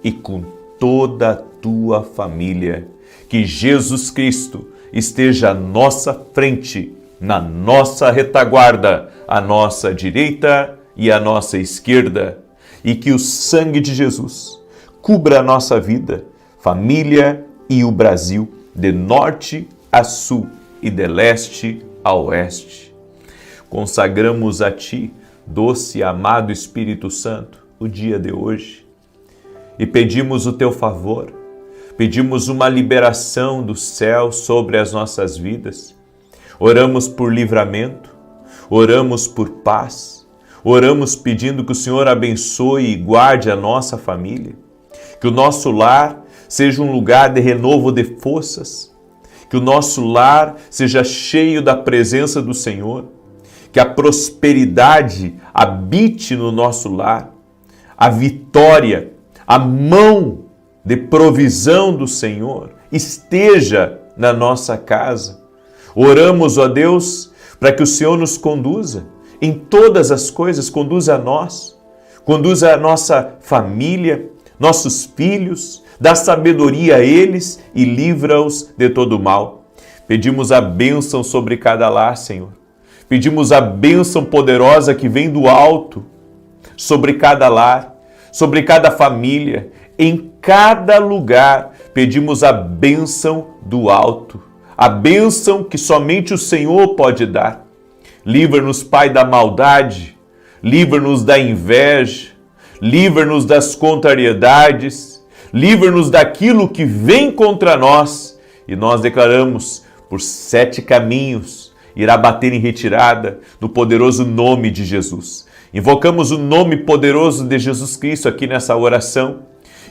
e com toda a tua família. Que Jesus Cristo esteja à nossa frente, na nossa retaguarda, à nossa direita e à nossa esquerda. E que o sangue de Jesus cubra a nossa vida, família e o Brasil, de norte a sul e de leste a oeste. Consagramos a Ti, doce e amado Espírito Santo, o dia de hoje e pedimos o Teu favor, pedimos uma liberação do céu sobre as nossas vidas. Oramos por livramento, oramos por paz, oramos pedindo que o Senhor abençoe e guarde a nossa família, que o nosso lar seja um lugar de renovo de forças, que o nosso lar seja cheio da presença do Senhor, que a prosperidade habite no nosso lar, a vitória, a mão de provisão do Senhor esteja na nossa casa. Oramos, ó Deus, para que o Senhor nos conduza em todas as coisas, conduza a nós, conduza a nossa família, nossos filhos, dá sabedoria a eles e livra-os de todo mal. Pedimos a bênção sobre cada lar, Senhor. Pedimos a bênção poderosa que vem do alto sobre cada lar, sobre cada família, em cada lugar. Pedimos a bênção do alto, a bênção que somente o Senhor pode dar. Livra-nos, Pai, da maldade, livra-nos da inveja, livra-nos das contrariedades, livra-nos daquilo que vem contra nós. E nós declaramos, por 7 caminhos, irá bater em retirada no poderoso nome de Jesus. Invocamos o nome poderoso de Jesus Cristo aqui nessa oração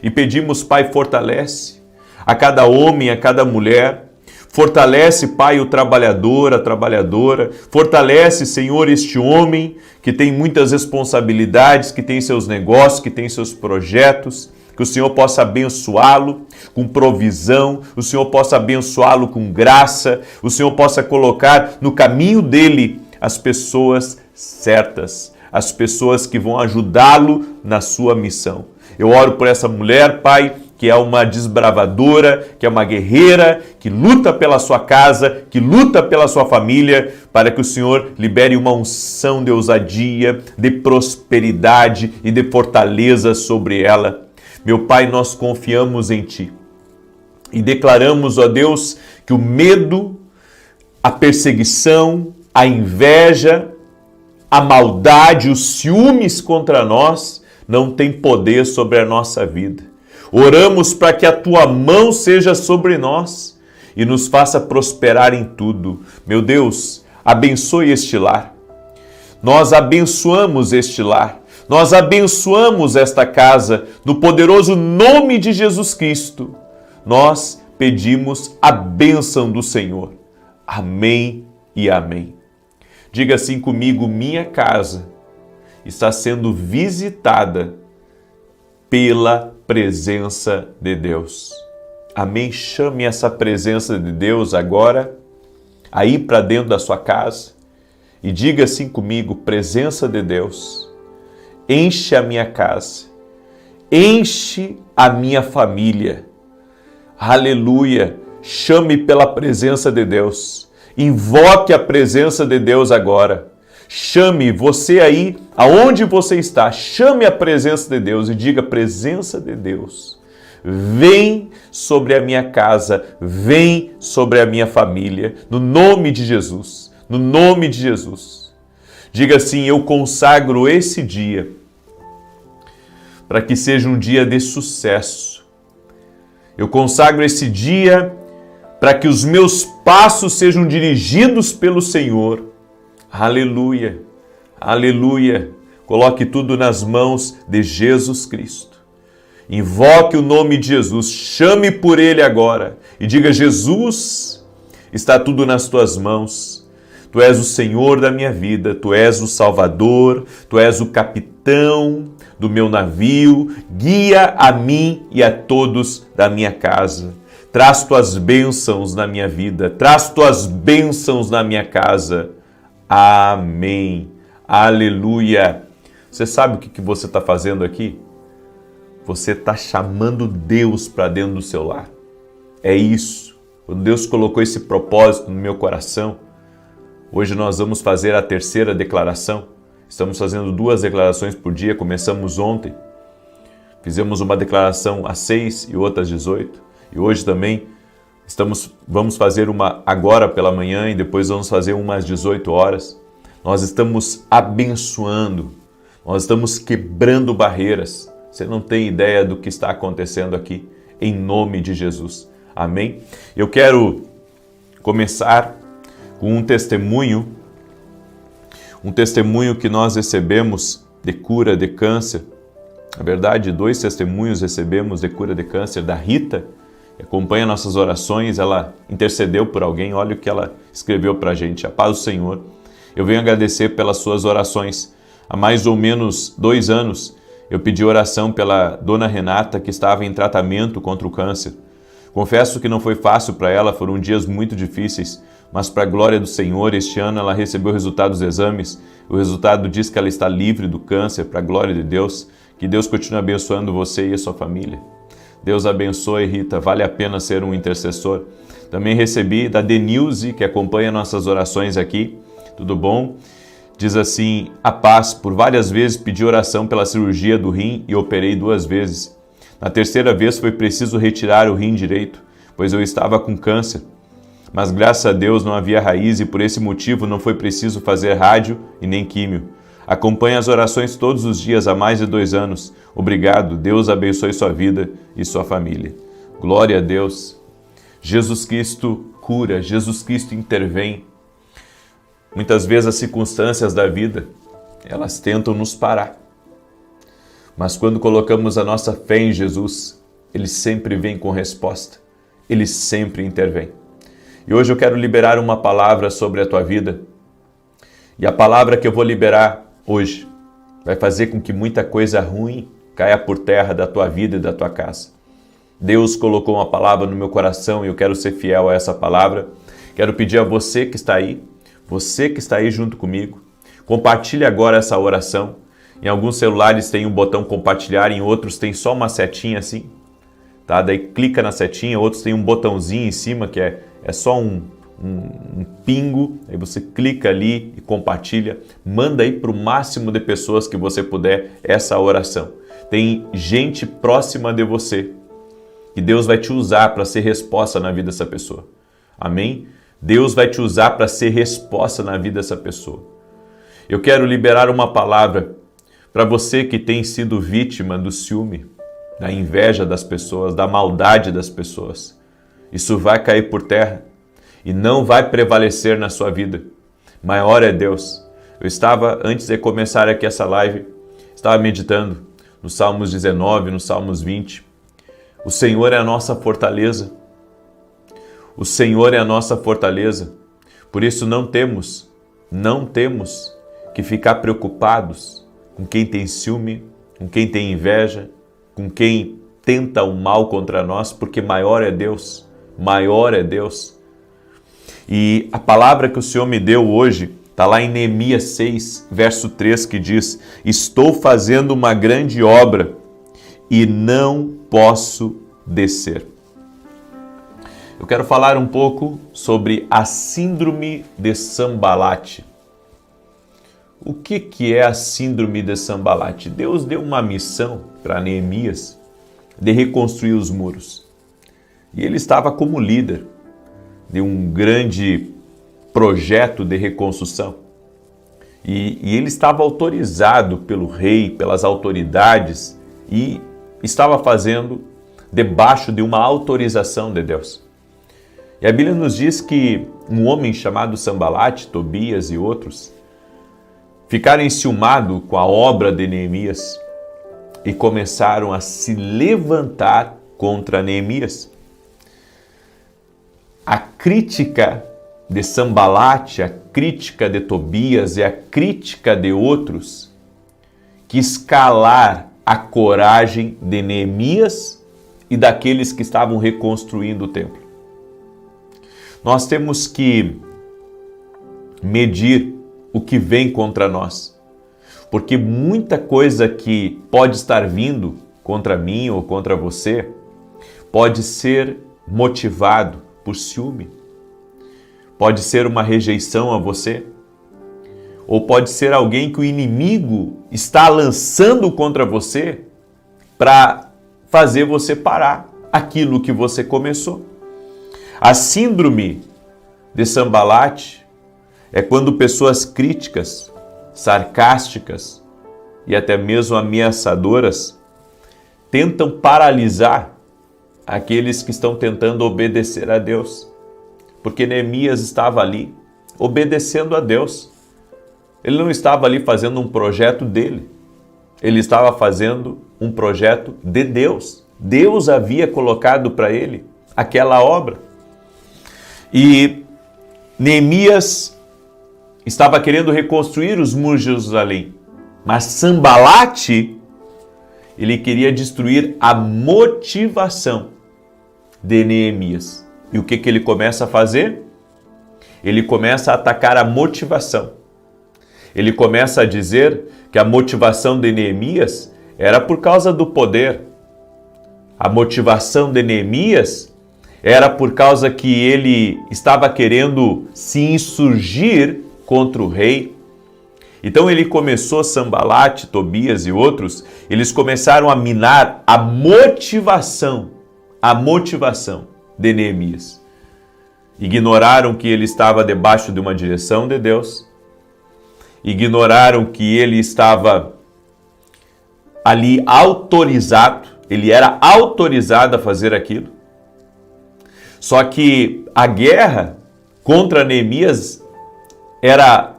e pedimos, Pai, fortalece a cada homem, a cada mulher. Fortalece, Pai, o trabalhador, a trabalhadora. Fortalece, Senhor, este homem que tem muitas responsabilidades, que tem seus negócios, que tem seus projetos. Que o Senhor possa abençoá-lo com provisão, o Senhor possa abençoá-lo com graça, o Senhor possa colocar no caminho dele as pessoas certas, as pessoas que vão ajudá-lo na sua missão. Eu oro por essa mulher, Pai, que é uma desbravadora, que é uma guerreira, que luta pela sua casa, que luta pela sua família, para que o Senhor libere uma unção de ousadia, de prosperidade e de fortaleza sobre ela. Meu Pai, nós confiamos em Ti e declaramos, ó Deus, que o medo, a perseguição, a inveja, a maldade, os ciúmes contra nós não tem poder sobre a nossa vida. Oramos para que a Tua mão seja sobre nós e nos faça prosperar em tudo. Meu Deus, abençoe este lar. Nós abençoamos este lar. Nós abençoamos esta casa no poderoso nome de Jesus Cristo. Nós pedimos a bênção do Senhor. Amém e amém. Diga assim comigo: minha casa está sendo visitada pela presença de Deus. Amém? Chame essa presença de Deus agora aí para dentro da sua casa e diga assim comigo: presença de Deus, enche a minha casa, enche a minha família. Aleluia! Chame pela presença de Deus. Invoque a presença de Deus agora. Chame você aí, aonde você está, chame a presença de Deus e diga: presença de Deus, vem sobre a minha casa, vem sobre a minha família, no nome de Jesus, no nome de Jesus. Diga assim: eu consagro esse dia para que seja um dia de sucesso. Eu consagro esse dia para que os meus passos sejam dirigidos pelo Senhor. Aleluia, aleluia. Coloque tudo nas mãos de Jesus Cristo. Invoque o nome de Jesus, chame por Ele agora e diga: Jesus, está tudo nas Tuas mãos. Tu és o Senhor da minha vida, Tu és o Salvador, Tu és o capitão do meu navio, guia a mim e a todos da minha casa. Traz Tuas bênçãos na minha vida, traz Tuas bênçãos na minha casa. Amém. Aleluia. Você sabe o que você está fazendo aqui? você está chamando Deus para dentro do seu lar. É isso. Quando Deus colocou esse propósito no meu coração, hoje nós vamos fazer a terceira declaração. Estamos fazendo 2 declarações por dia, começamos ontem. Fizemos uma declaração às 6 e outra às 18. E hoje também vamos fazer uma agora pela manhã e depois vamos fazer uma às 18 horas. Nós estamos abençoando, nós estamos quebrando barreiras. Você não tem ideia do que está acontecendo aqui, em nome de Jesus. Amém? Eu quero começar com um testemunho que nós recebemos de cura de câncer. Na verdade, 2 testemunhos recebemos de cura de câncer da Rita, que acompanha nossas orações. Ela intercedeu por alguém, olha o que ela escreveu para a gente. A paz do Senhor. Eu venho agradecer pelas suas orações. Há mais ou menos 2 anos, eu pedi oração pela dona Renata, que estava em tratamento contra o câncer. Confesso que não foi fácil para ela, foram dias muito difíceis, mas para a glória do Senhor, este ano ela recebeu o resultado dos exames. O resultado diz que ela está livre do câncer, para a glória de Deus. Que Deus continue abençoando você e a sua família. Deus abençoe, Rita, vale a pena ser um intercessor. Também recebi da Denilze, que acompanha nossas orações aqui. Tudo bom? Diz assim: a paz, por várias vezes pedi oração pela cirurgia do rim e operei 2 vezes. Na terceira vez foi preciso retirar o rim direito, pois eu estava com câncer. Mas graças a Deus não havia raiz e por esse motivo não foi preciso fazer rádio e nem químio. Acompanhe as orações todos os dias há mais de 2 anos. Obrigado, Deus abençoe sua vida e sua família. Glória a Deus. Jesus Cristo cura, Jesus Cristo intervém. Muitas vezes as circunstâncias da vida, elas tentam nos parar. Mas quando colocamos a nossa fé em Jesus, Ele sempre vem com resposta. Ele sempre intervém. E hoje eu quero liberar uma palavra sobre a tua vida. E a palavra que eu vou liberar hoje vai fazer com que muita coisa ruim caia por terra da tua vida e da tua casa. Deus colocou uma palavra no meu coração e eu quero ser fiel a essa palavra. Quero pedir a você que está aí junto comigo, compartilhe agora essa oração. Em alguns celulares tem um botão compartilhar, em outros tem só uma setinha assim, tá? Daí clica na setinha, outros tem um botãozinho em cima que é só um pingo, aí você clica ali e compartilha, manda aí para o máximo de pessoas que você puder essa oração. Tem gente próxima de você que Deus vai te usar para ser resposta na vida dessa pessoa. Amém? Deus vai te usar para ser resposta na vida dessa pessoa. Eu quero liberar uma palavra para você que tem sido vítima do ciúme, da inveja das pessoas, da maldade das pessoas. Isso vai cair por terra e não vai prevalecer na sua vida. Maior é Deus. Eu estava, antes de começar aqui essa live, estava meditando nos Salmos 19, nos Salmos 20. O Senhor é a nossa fortaleza. O Senhor é a nossa fortaleza. Por isso não temos que ficar preocupados com quem tem ciúme, com quem tem inveja, com quem tenta o mal contra nós, porque maior é Deus. Maior é Deus. E a palavra que o Senhor me deu hoje está lá em Neemias 6, verso 3, que diz: estou fazendo uma grande obra e não posso descer. Eu quero falar um pouco sobre a síndrome de Sambalate. O que é a síndrome de Sambalate? Deus deu uma missão para Neemias de reconstruir os muros. E ele estava como líder de um grande projeto de reconstrução. E ele estava autorizado pelo rei, pelas autoridades, e estava fazendo debaixo de uma autorização de Deus. E a Bíblia nos diz que um homem chamado Sambalate, Tobias e outros ficaram enciumados com a obra de Neemias e começaram a se levantar contra Neemias. A crítica de Sambalate, a crítica de Tobias e a crítica de outros quis calar a coragem de Neemias e daqueles que estavam reconstruindo o templo. Nós temos que medir o que vem contra nós, porque muita coisa que pode estar vindo contra mim ou contra você pode ser motivado por ciúme, pode ser uma rejeição a você, ou pode ser alguém que o inimigo está lançando contra você para fazer você parar aquilo que você começou. A síndrome de Sanbalate é quando pessoas críticas, sarcásticas e até mesmo ameaçadoras tentam paralisar aqueles que estão tentando obedecer a Deus. Porque Neemias estava ali obedecendo a Deus. Ele não estava ali fazendo um projeto dele. Ele estava fazendo um projeto de Deus. Deus havia colocado para ele aquela obra. E Neemias estava querendo reconstruir os muros de Jerusalém. Mas Sanbalate, ele queria destruir a motivação de Neemias. E o que ele começa a fazer? Ele começa a atacar a motivação. Ele começa a dizer que a motivação de Neemias era por causa do poder. A motivação de Neemias era por causa que ele estava querendo se insurgir contra o rei. Então ele começou, Sanbalate, Tobias e outros, eles começaram a minar a motivação de Neemias. Ignoraram que ele estava debaixo de uma direção de Deus, ignoraram que ele estava ali autorizado, ele era autorizado a fazer aquilo. Só que a guerra contra Neemias era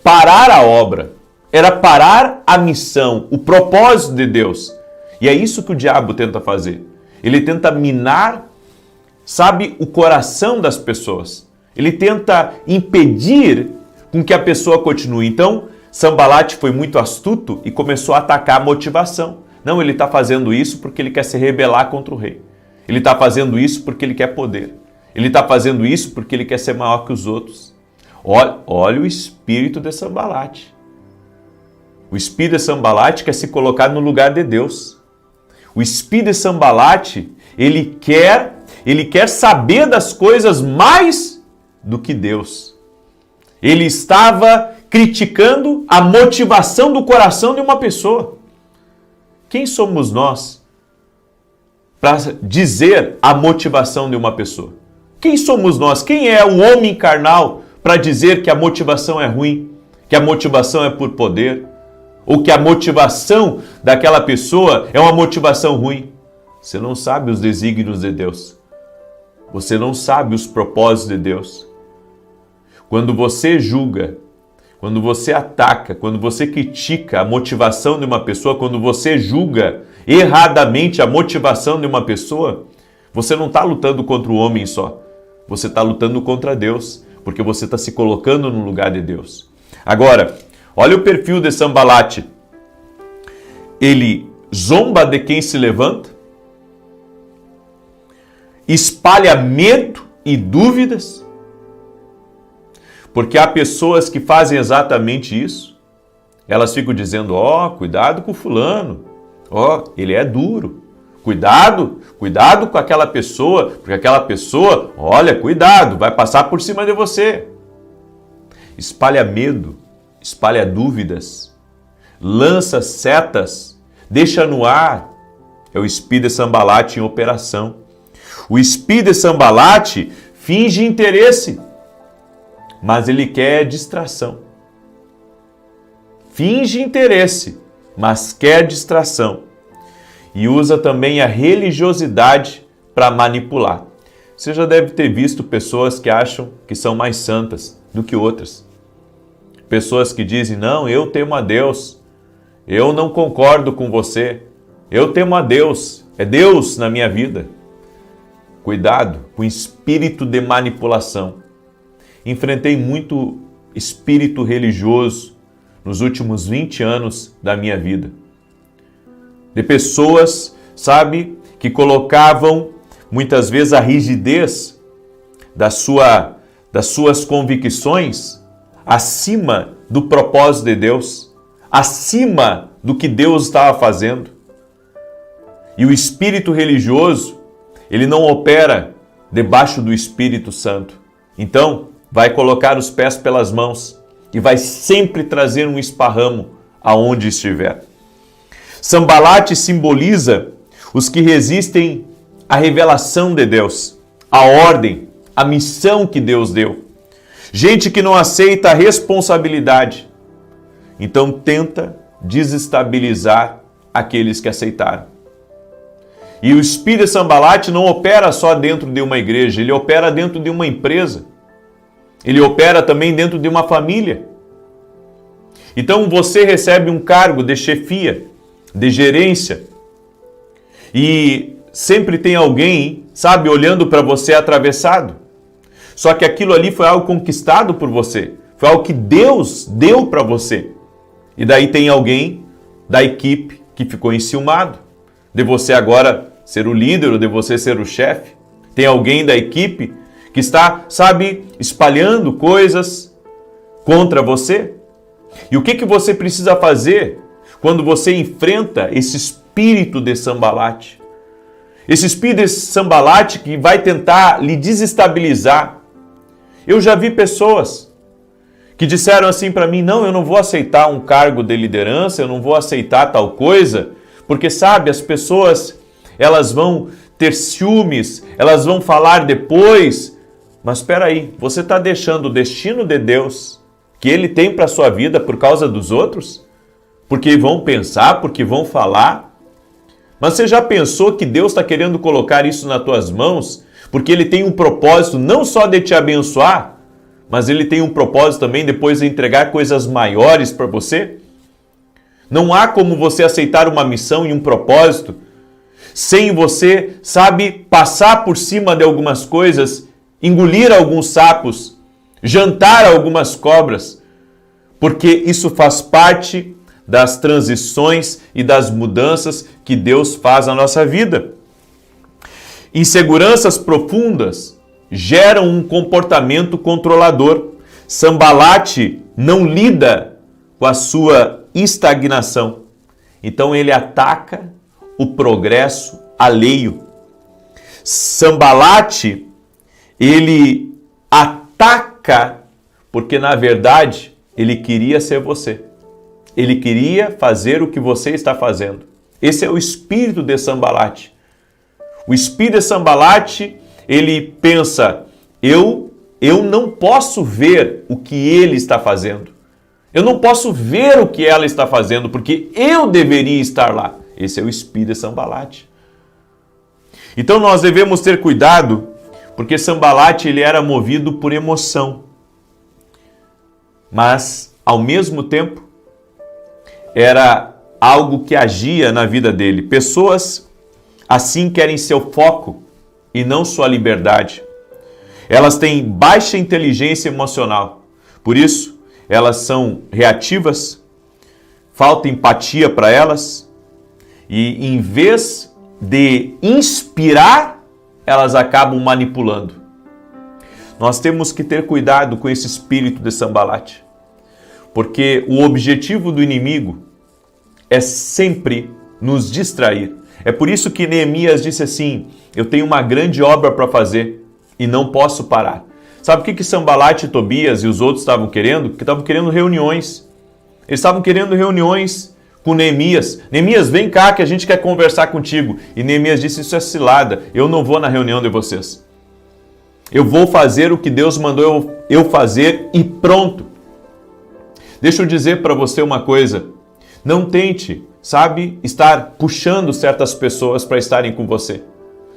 parar a obra, era parar a missão, o propósito de Deus. E é isso que o diabo tenta fazer. Ele tenta minar, sabe, o coração das pessoas. Ele tenta impedir com que a pessoa continue. Então, Sanbalate foi muito astuto e começou a atacar a motivação. Não, ele está fazendo isso porque ele quer se rebelar contra o rei. Ele está fazendo isso porque ele quer poder. Ele está fazendo isso porque ele quer ser maior que os outros. Olha o espírito de Sanbalate. O espírito de Sanbalate quer se colocar no lugar de Deus. O espírito de Sanbalate, ele quer saber das coisas mais do que Deus. Ele estava criticando a motivação do coração de uma pessoa. Quem somos nós para dizer a motivação de uma pessoa? Quem somos nós? Quem é o homem carnal para dizer que a motivação é ruim, que a motivação é por poder, ou que a motivação daquela pessoa é uma motivação ruim? Você não sabe os desígnios de Deus. Você não sabe os propósitos de Deus. Quando você julga, quando você ataca, quando você critica a motivação de uma pessoa, quando você julga erradamente a motivação de uma pessoa, você não está lutando contra o homem só. Você está lutando contra Deus, porque você está se colocando no lugar de Deus. Agora, olha o perfil de Sanbalate. Ele zomba de quem se levanta, espalha medo e dúvidas, porque há pessoas que fazem exatamente isso. Elas ficam dizendo, cuidado com fulano, ele é duro, cuidado com aquela pessoa, porque aquela pessoa, cuidado, vai passar por cima de você. Espalha medo, espalha dúvidas, lança setas, deixa no ar. É o espírito de Sanbalate em operação. O espírito de Sanbalate finge interesse, mas ele quer distração. Finge interesse, mas quer distração. E usa também a religiosidade para manipular. Você já deve ter visto pessoas que acham que são mais santas do que outras. Pessoas que dizem, não, eu temo a Deus, eu não concordo com você, eu temo a Deus, é Deus na minha vida. Cuidado com o espírito de manipulação. Enfrentei muito espírito religioso nos últimos 20 anos da minha vida. De pessoas, que colocavam muitas vezes a rigidez das suas convicções acima do propósito de Deus, acima do que Deus estava fazendo. E o espírito religioso, ele não opera debaixo do Espírito Santo. Então, vai colocar os pés pelas mãos e vai sempre trazer um esparramo aonde estiver. Sambalate simboliza os que resistem à revelação de Deus, à ordem, à missão que Deus deu. Gente que não aceita a responsabilidade. Então tenta desestabilizar aqueles que aceitaram. E o espírito Sambalate não opera só dentro de uma igreja, ele opera dentro de uma empresa. Ele opera também dentro de uma família. Então você recebe um cargo de chefia, de gerência, e sempre tem alguém, sabe, olhando para você atravessado. Só que aquilo ali foi algo conquistado por você, foi algo que Deus deu para você. E daí tem alguém da equipe que ficou enciumado, de você agora ser o líder ou de você ser o chefe. Tem alguém da equipe que está, sabe, espalhando coisas contra você. E o que você precisa fazer quando você enfrenta esse espírito de Sambalate? Esse espírito de Sambalate que vai tentar lhe desestabilizar. Eu já vi pessoas que disseram assim para mim: não, eu não vou aceitar um cargo de liderança, eu não vou aceitar tal coisa, porque sabe, as pessoas, elas vão ter ciúmes, elas vão falar depois. Mas espera aí, você está deixando o destino de Deus que Ele tem para a sua vida por causa dos outros? Porque vão pensar, porque vão falar? Mas você já pensou que Deus está querendo colocar isso nas tuas mãos? Porque Ele tem um propósito não só de te abençoar, mas Ele tem um propósito também depois de entregar coisas maiores para você? Não há como você aceitar uma missão e um propósito sem você, sabe, passar por cima de algumas coisas, engolir alguns sapos, jantar algumas cobras, porque isso faz parte das transições e das mudanças que Deus faz na nossa vida. Inseguranças profundas geram um comportamento controlador. Sambalate não lida com a sua estagnação. Então ele ataca o progresso alheio. Sambalate, ele ataca porque na verdade ele queria ser você. Ele queria fazer o que você está fazendo. Esse é o espírito de Sambalate. O espírito de Sambalate, ele pensa: eu não posso ver o que ele está fazendo. Eu não posso ver o que ela está fazendo, porque eu deveria estar lá. Esse é o espírito de Sambalate. Então nós devemos ter cuidado, porque Sambalate ele era movido por emoção. Mas, ao mesmo tempo, era algo que agia na vida dele. Pessoas assim querem seu foco e não sua liberdade. Elas têm baixa inteligência emocional. Por isso, elas são reativas, falta empatia para elas e, em vez de inspirar, elas acabam manipulando. Nós temos que ter cuidado com esse espírito de Sambalate, porque o objetivo do inimigo é sempre nos distrair. É por isso que Neemias disse assim: eu tenho uma grande obra para fazer e não posso parar. Sabe o que Sambalate, Tobias e os outros estavam querendo? Porque estavam querendo reuniões. Eles estavam querendo reuniões com Neemias. Neemias, vem cá que a gente quer conversar contigo. E Neemias disse: isso é cilada, eu não vou na reunião de vocês. Eu vou fazer o que Deus mandou eu fazer e pronto. Deixa eu dizer para você uma coisa. Não tente, sabe, estar puxando certas pessoas para estarem com você.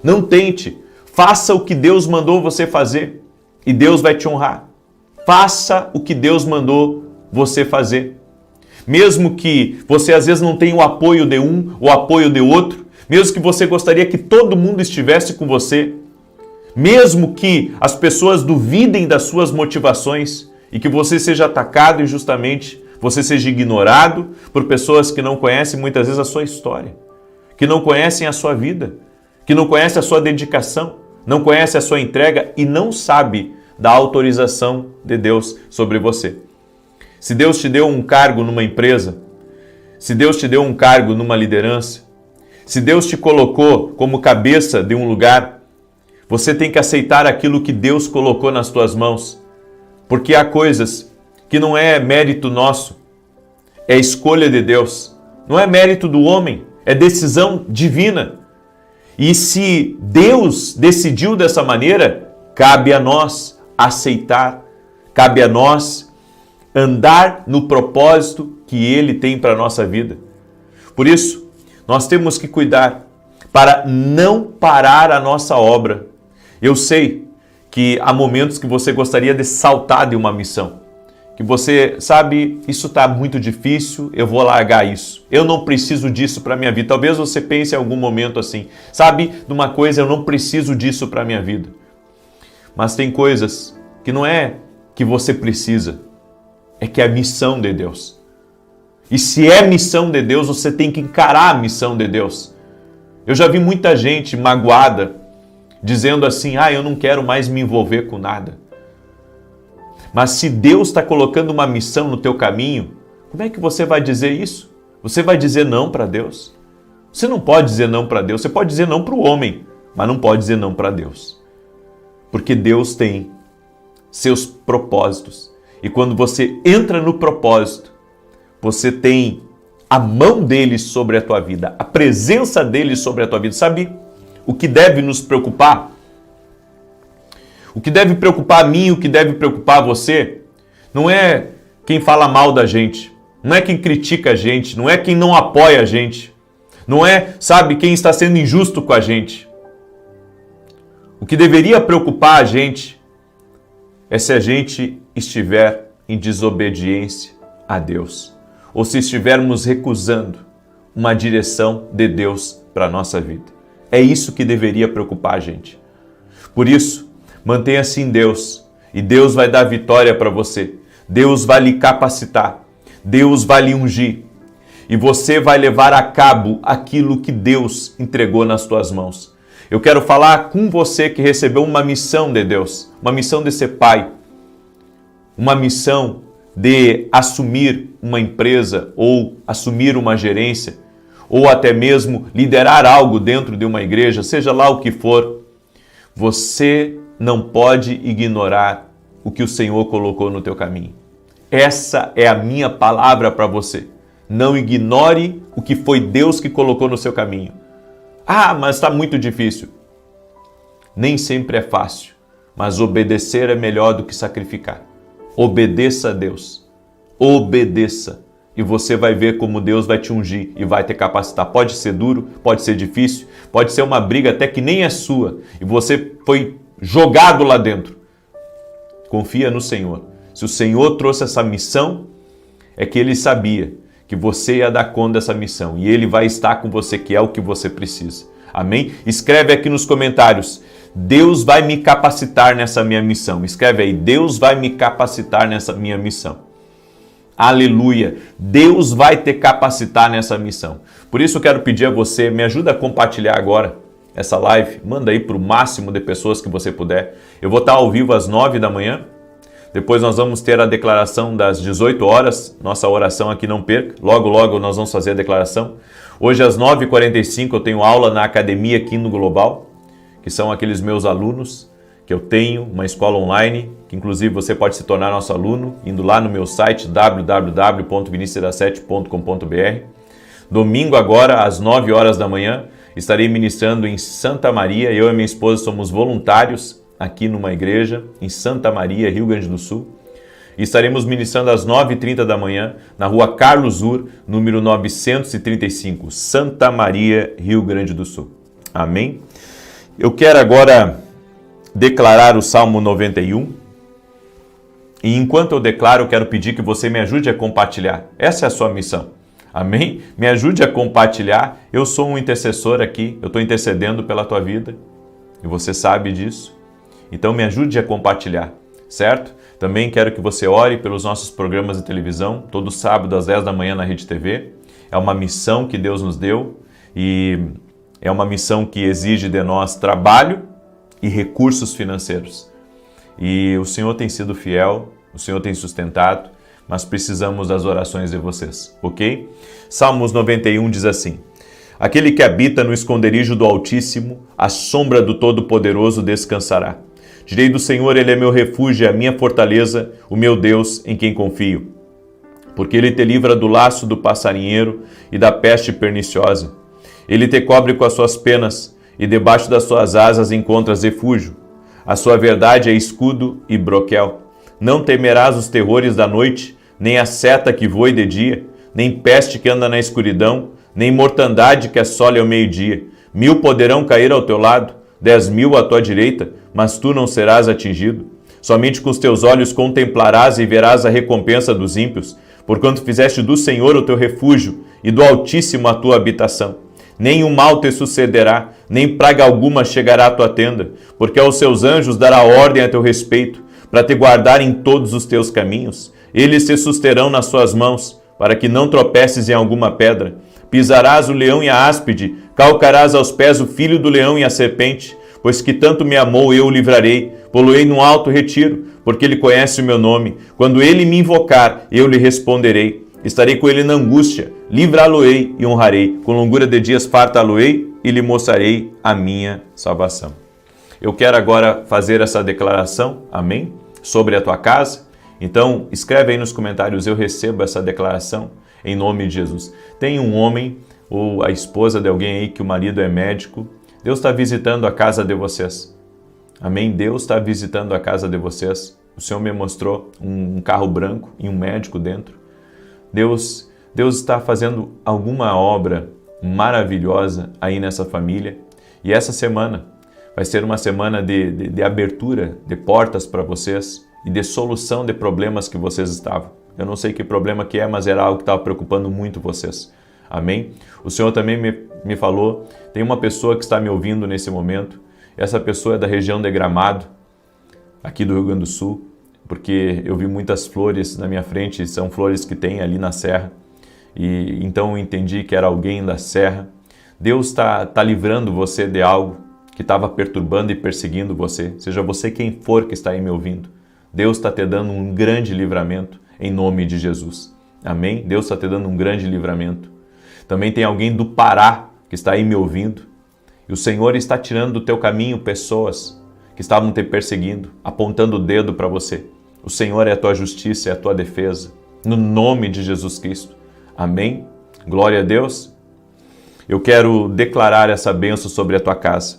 Não tente. Faça o que Deus mandou você fazer e Deus vai te honrar. Faça o que Deus mandou você fazer. Mesmo que você às vezes não tenha o apoio de um, o apoio de outro, mesmo que você gostaria que todo mundo estivesse com você, mesmo que as pessoas duvidem das suas motivações e que você seja atacado injustamente, você seja ignorado por pessoas que não conhecem muitas vezes a sua história, que não conhecem a sua vida, que não conhecem a sua dedicação, não conhecem a sua entrega e não sabe da autorização de Deus sobre você. Se Deus te deu um cargo numa empresa, se Deus te deu um cargo numa liderança, Se Deus te colocou como cabeça de um lugar, você tem que aceitar aquilo que Deus colocou nas tuas mãos. Porque há coisas que não é mérito nosso, é escolha de Deus. Não é mérito do homem, é decisão divina. E se Deus decidiu dessa maneira, cabe a nós aceitar, cabe a nós andar no propósito que Ele tem para a nossa vida. Por isso, nós temos que cuidar para não parar a nossa obra. Eu sei que há momentos que você gostaria de saltar de uma missão. Que você sabe, isso está muito difícil, eu vou largar isso. Eu não preciso disso para a minha vida. Talvez você pense em algum momento assim. Sabe, de uma coisa, eu não preciso disso para a minha vida. Mas tem coisas que não é que você precisa. É que é a missão de Deus. E se é missão de Deus, você tem que encarar a missão de Deus. Eu já vi muita gente magoada, dizendo assim, eu não quero mais me envolver com nada. Mas se Deus está colocando uma missão no teu caminho, como é que você vai dizer isso? Você vai dizer não para Deus? Você não pode dizer não para Deus, você pode dizer não para o homem, mas não pode dizer não para Deus. Porque Deus tem seus propósitos. E quando você entra no propósito, você tem a mão dele sobre a tua vida, a presença dele sobre a tua vida. Sabe o que deve nos preocupar? O que deve preocupar a mim, o que deve preocupar você, não é quem fala mal da gente, não é quem critica a gente, não é quem não apoia a gente, não é, quem está sendo injusto com a gente. O que deveria preocupar a gente é se a gente estiver em desobediência a Deus, ou se estivermos recusando uma direção de Deus para a nossa vida. É isso que deveria preocupar a gente. Por isso, mantenha-se em Deus e Deus vai dar vitória para você. Deus vai lhe capacitar, Deus vai lhe ungir e você vai levar a cabo aquilo que Deus entregou nas tuas mãos. Eu quero falar com você que recebeu uma missão de Deus, uma missão de ser pai, uma missão de assumir uma empresa ou assumir uma gerência, ou até mesmo liderar algo dentro de uma igreja, seja lá o que for. Você não pode ignorar o que o Senhor colocou no teu caminho. Essa é a minha palavra para você. Não ignore o que foi Deus que colocou no seu caminho. Mas está muito difícil. Nem sempre é fácil, mas obedecer é melhor do que sacrificar. Obedeça a Deus. Obedeça. E você vai ver como Deus vai te ungir e vai te capacitar. Pode ser duro, pode ser difícil, pode ser uma briga até que nem é sua e você foi jogado lá dentro. Confia no Senhor. Se o Senhor trouxe essa missão, é que Ele sabia que você ia dar conta dessa missão e Ele vai estar com você, que é o que você precisa. Amém? Escreve aqui nos comentários, Deus vai me capacitar nessa minha missão. Escreve aí, Deus vai me capacitar nessa minha missão. Aleluia! Deus vai te capacitar nessa missão. Por isso eu quero pedir a você, me ajuda a compartilhar agora essa live. Manda aí para o máximo de pessoas que você puder. Eu vou estar ao vivo às 9 da manhã. Depois nós vamos ter a declaração das 18 horas. Nossa oração aqui não perca. Logo, logo nós vamos fazer a declaração. Hoje às 9h45 eu tenho aula na academia aqui no Global, que são aqueles meus alunos que eu tenho, uma escola online, que inclusive você pode se tornar nosso aluno, indo lá no meu site www.vinicius17.com.br. Domingo agora, às 9 horas da manhã, estarei ministrando em Santa Maria. Eu e minha esposa somos voluntários aqui numa igreja em Santa Maria, Rio Grande do Sul. E estaremos ministrando às 9h30 da manhã, na rua Carlos Ur, número 935, Santa Maria, Rio Grande do Sul. Amém? Eu quero agora declarar o Salmo 91. E enquanto eu declaro, eu quero pedir que você me ajude a compartilhar. Essa é a sua missão. Amém? Me ajude a compartilhar. Eu sou um intercessor aqui, eu estou intercedendo pela tua vida. E você sabe disso. Então me ajude a compartilhar, certo? Também quero que você ore pelos nossos programas de televisão, todo sábado às 10 da manhã na Rede TV. É uma missão que Deus nos deu e é uma missão que exige de nós trabalho e recursos financeiros. E o Senhor tem sido fiel, o Senhor tem sustentado, mas precisamos das orações de vocês, ok? Salmos 91 diz assim: Aquele que habita no esconderijo do Altíssimo, à sombra do Todo-Poderoso descansará. Direi do Senhor, Ele é meu refúgio, a minha fortaleza, o meu Deus em quem confio. Porque Ele te livra do laço do passarinheiro e da peste perniciosa. Ele te cobre com as suas penas, e debaixo das suas asas encontras refúgio. A sua verdade é escudo e broquel. Não temerás os terrores da noite, nem a seta que voe de dia, nem peste que anda na escuridão, nem mortandade que assole ao meio-dia. 1000 poderão cair ao teu lado, 10.000 à tua direita, mas tu não serás atingido. Somente com os teus olhos contemplarás e verás a recompensa dos ímpios, porquanto fizeste do Senhor o teu refúgio e do Altíssimo a tua habitação. Nenhum mal te sucederá, nem praga alguma chegará à tua tenda, porque aos seus anjos dará ordem a teu respeito, para te guardar em todos os teus caminhos. Eles te susterão nas suas mãos, para que não tropeces em alguma pedra. Pisarás o leão e a áspide, calcarás aos pés o filho do leão e a serpente, pois que tanto me amou, eu o livrarei, poloei num alto retiro, porque ele conhece o meu nome. Quando ele me invocar, eu lhe responderei. Estarei com ele na angústia, livrá-lo-ei e honrarei. Com longura de dias fartá-lo-ei e lhe mostrarei a minha salvação. Eu quero agora fazer essa declaração, amém? Sobre a tua casa. Então, escreve aí nos comentários, eu recebo essa declaração em nome de Jesus. Tem um homem ou a esposa de alguém aí que o marido é médico. Deus está visitando a casa de vocês. Amém? Deus está visitando a casa de vocês. O Senhor me mostrou um carro branco e um médico dentro. Deus está fazendo alguma obra maravilhosa aí nessa família. E essa semana vai ser uma semana de abertura de portas para vocês e de solução de problemas que vocês estavam. Eu não sei que problema que é, mas era algo que estava preocupando muito vocês. Amém? O Senhor também me falou, tem uma pessoa que está me ouvindo nesse momento. Essa pessoa é da região de Gramado, aqui do Rio Grande do Sul, porque eu vi muitas flores na minha frente, são flores que tem ali na serra. E então eu entendi que era alguém da serra. Deus está livrando você de algo que estava perturbando e perseguindo você. Seja você quem for que está aí me ouvindo. Deus está te dando um grande livramento em nome de Jesus. Amém? Deus está te dando um grande livramento. Também tem alguém do Pará que está aí me ouvindo. E o Senhor está tirando do teu caminho pessoas que estavam te perseguindo, apontando o dedo para você. O Senhor é a tua justiça, é a tua defesa. No nome de Jesus Cristo. Amém? Glória a Deus. Eu quero declarar essa bênção sobre a tua casa.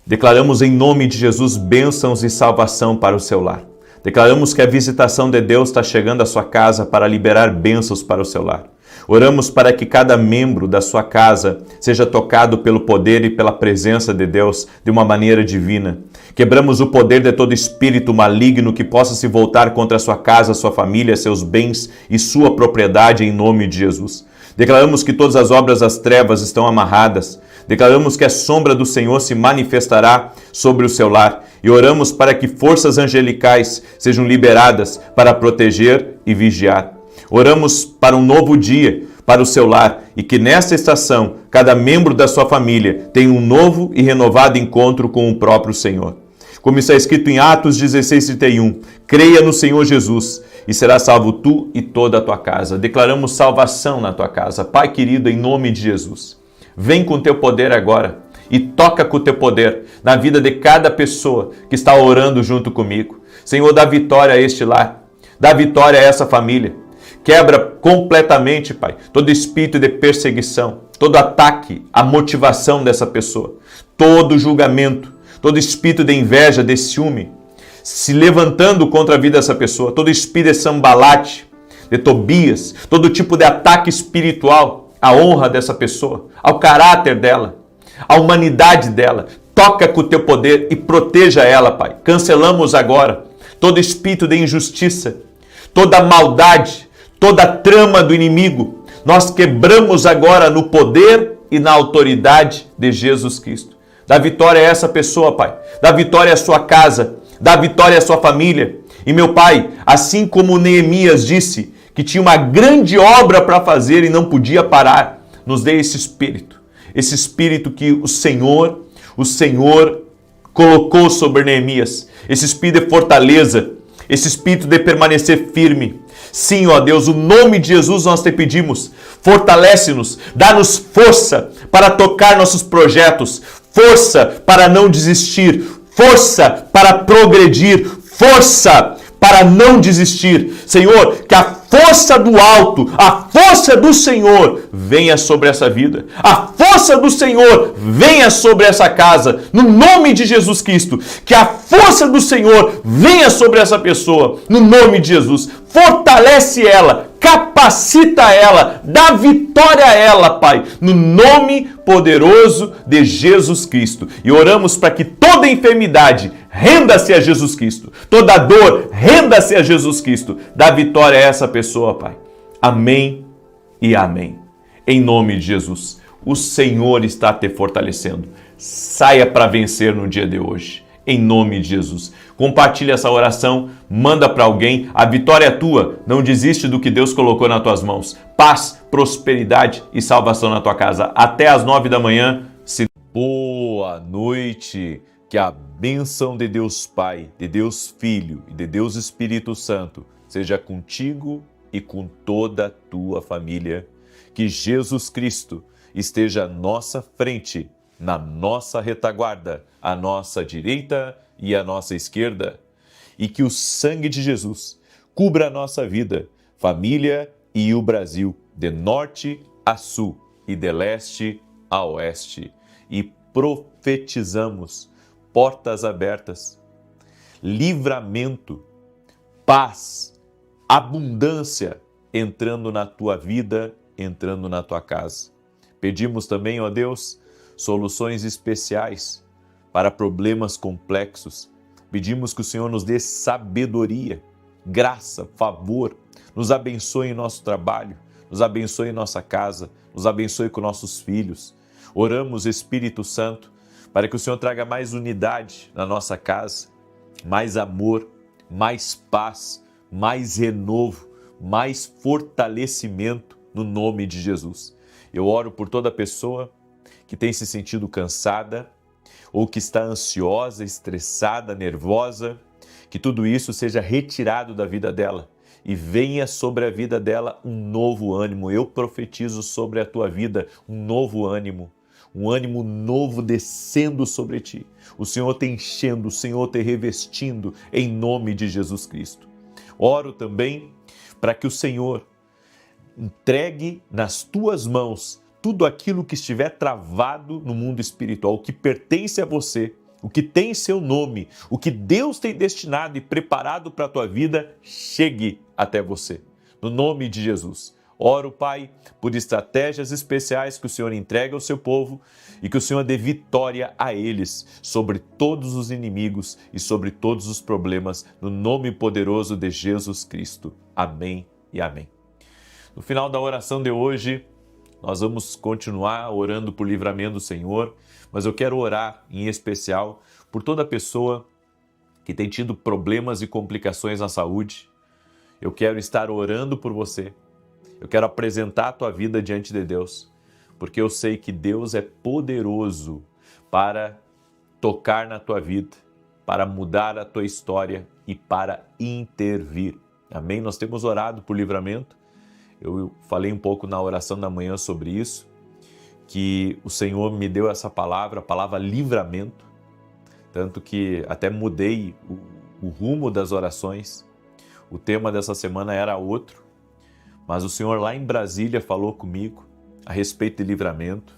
Declaramos em nome de Jesus bênçãos e salvação para o seu lar. Declaramos que a visitação de Deus está chegando à sua casa para liberar bênçãos para o seu lar. Oramos para que cada membro da sua casa seja tocado pelo poder e pela presença de Deus de uma maneira divina. Quebramos o poder de todo espírito maligno que possa se voltar contra a sua casa, sua família, seus bens e sua propriedade em nome de Jesus. Declaramos que todas as obras das trevas estão amarradas. Declaramos que a sombra do Senhor se manifestará sobre o seu lar. E oramos para que forças angelicais sejam liberadas para proteger e vigiar. Oramos para um novo dia para o seu lar e que nesta estação cada membro da sua família tenha um novo e renovado encontro com o próprio Senhor. Como está escrito em Atos 16:31, creia no Senhor Jesus e será salvo tu e toda a tua casa. Declaramos salvação na tua casa. Pai querido, em nome de Jesus, vem com teu poder agora e toca com o teu poder na vida de cada pessoa que está orando junto comigo. Senhor, dá vitória a este lar, dá vitória a essa família. Quebra completamente, Pai, todo espírito de perseguição, todo ataque à motivação dessa pessoa, todo julgamento, todo espírito de inveja, de ciúme, se levantando contra a vida dessa pessoa, todo espírito de Sambalate, de Tobias, todo tipo de ataque espiritual à honra dessa pessoa, ao caráter dela, à humanidade dela. Toca com o teu poder e proteja ela, Pai. Cancelamos agora todo espírito de injustiça, toda maldade, toda trama do inimigo. Nós quebramos agora no poder e na autoridade de Jesus Cristo. Dá vitória a essa pessoa, Pai. Dá vitória à sua casa. Dá vitória à sua família. E meu Pai, assim como Neemias disse que tinha uma grande obra para fazer e não podia parar, nos dê esse espírito que o Senhor colocou sobre Neemias, esse espírito de fortaleza, esse espírito de permanecer firme, Sim, ó Deus, o nome de Jesus nós te pedimos. Fortalece-nos, dá-nos força para tocar nossos projetos, força para não desistir, força para progredir, força para não desistir. Senhor, que a força do alto, a força do Senhor venha sobre essa vida. A força do Senhor venha sobre essa casa, no nome de Jesus Cristo. Que a força do Senhor venha sobre essa pessoa, no nome de Jesus. Fortalece ela, capacita ela, dá vitória a ela, Pai, no nome poderoso de Jesus Cristo. E oramos para que toda enfermidade renda-se a Jesus Cristo. Toda dor, renda-se a Jesus Cristo. Dá vitória a essa pessoa, Pai. Amém e amém. Em nome de Jesus, o Senhor está te fortalecendo. Saia para vencer no dia de hoje. Em nome de Jesus. Compartilhe essa oração, manda para alguém. A vitória é tua. Não desiste do que Deus colocou nas tuas mãos. Paz, prosperidade e salvação na tua casa. Até às 9 da manhã. Boa noite. Que a bênção de Deus Pai, de Deus Filho e de Deus Espírito Santo seja contigo e com toda a tua família. Que Jesus Cristo esteja à nossa frente, na nossa retaguarda, à nossa direita e à nossa esquerda. E que o sangue de Jesus cubra a nossa vida, família e o Brasil, de norte a sul e de leste a oeste. E profetizamos portas abertas, livramento, paz, abundância entrando na tua vida, entrando na tua casa. Pedimos também, ó Deus, soluções especiais para problemas complexos. Pedimos que o Senhor nos dê sabedoria, graça, favor, nos abençoe em nosso trabalho, nos abençoe em nossa casa, nos abençoe com nossos filhos. Oramos, Espírito Santo, para que o Senhor traga mais unidade na nossa casa, mais amor, mais paz, mais renovo, mais fortalecimento no nome de Jesus. Eu oro por toda pessoa que tem se sentido cansada ou que está ansiosa, estressada, nervosa, que tudo isso seja retirado da vida dela e venha sobre a vida dela um novo ânimo. Eu profetizo sobre a tua vida um novo ânimo. Um ânimo novo descendo sobre ti. O Senhor te enchendo, o Senhor te revestindo em nome de Jesus Cristo. Oro também para que o Senhor entregue nas tuas mãos tudo aquilo que estiver travado no mundo espiritual, o que pertence a você, o que tem seu nome, o que Deus tem destinado e preparado para a tua vida, chegue até você. No nome de Jesus. Oro, Pai, por estratégias especiais que o Senhor entrega ao seu povo e que o Senhor dê vitória a eles sobre todos os inimigos e sobre todos os problemas, no nome poderoso de Jesus Cristo. Amém e amém. No final da oração de hoje, nós vamos continuar orando por livramento do Senhor, mas eu quero orar em especial por toda pessoa que tem tido problemas e complicações na saúde. Eu quero estar orando por você. Eu quero apresentar a tua vida diante de Deus, porque eu sei que Deus é poderoso para tocar na tua vida, para mudar a tua história e para intervir. Amém? Nós temos orado por livramento. Eu falei um pouco na oração da manhã sobre isso, que o Senhor me deu essa palavra, a palavra livramento, tanto que até mudei o rumo das orações. O tema dessa semana era outro. Mas o Senhor lá em Brasília falou comigo a respeito de livramento.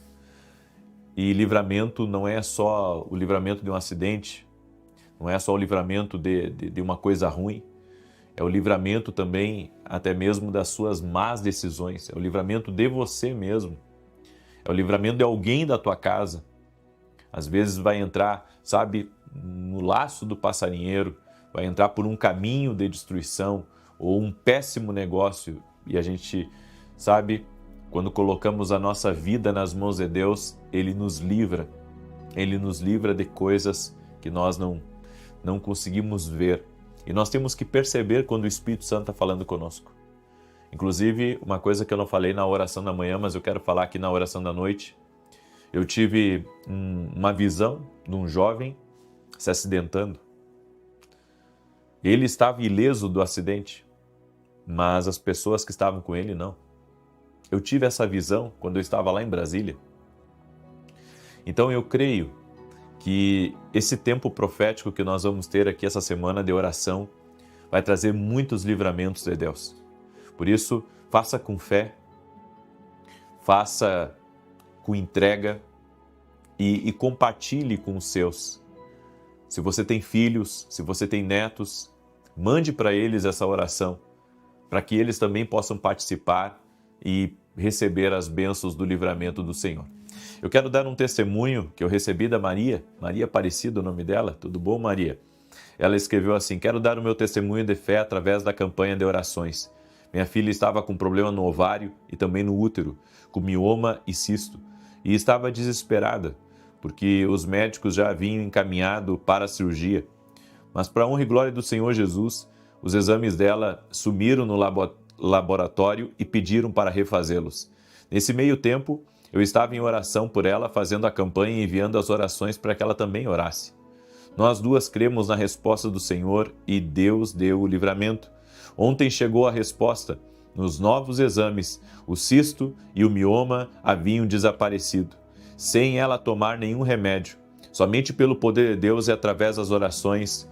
E livramento não é só o livramento de um acidente, não é só o livramento de uma coisa ruim. É o livramento também até mesmo das suas más decisões. É o livramento de você mesmo. É o livramento de alguém da tua casa. Às vezes vai entrar, sabe, no laço do passarinheiro, vai entrar por um caminho de destruição ou um péssimo negócio. E a gente sabe, quando colocamos a nossa vida nas mãos de Deus, Ele nos livra. Ele nos livra de coisas que nós não conseguimos ver. E nós temos que perceber quando o Espírito Santo está falando conosco. Inclusive, uma coisa que eu não falei na oração da manhã, mas eu quero falar aqui na oração da noite. Eu tive uma visão de um jovem se acidentando. Ele estava ileso do acidente. mas as pessoas que estavam com ele não. Eu tive essa visão quando eu estava lá em Brasília. Então eu creio que esse tempo profético que nós vamos ter aqui essa semana de oração vai trazer muitos livramentos de Deus. Por isso, faça com fé, faça com entrega e compartilhe com os seus. Se você tem filhos, se você tem netos, mande para eles essa oração, para que eles também possam participar e receber as bênçãos do livramento do Senhor. Eu quero dar um testemunho que eu recebi da Maria Aparecida, o nome dela. Tudo bom, Maria? Ela escreveu assim: quero dar o meu testemunho de fé através da campanha de orações. Minha filha estava com problema no ovário e também no útero, com mioma e cisto, e estava desesperada, porque os médicos já haviam encaminhado para a cirurgia. Mas para a honra e glória do Senhor Jesus, os exames dela sumiram no laboratório e pediram para refazê-los. Nesse meio tempo, eu estava em oração por ela, fazendo a campanha e enviando as orações para que ela também orasse. Nós duas cremos na resposta do Senhor e Deus deu o livramento. Ontem chegou a resposta. Nos novos exames, o cisto e o mioma haviam desaparecido, sem ela tomar nenhum remédio. Somente pelo poder de Deus e através das orações.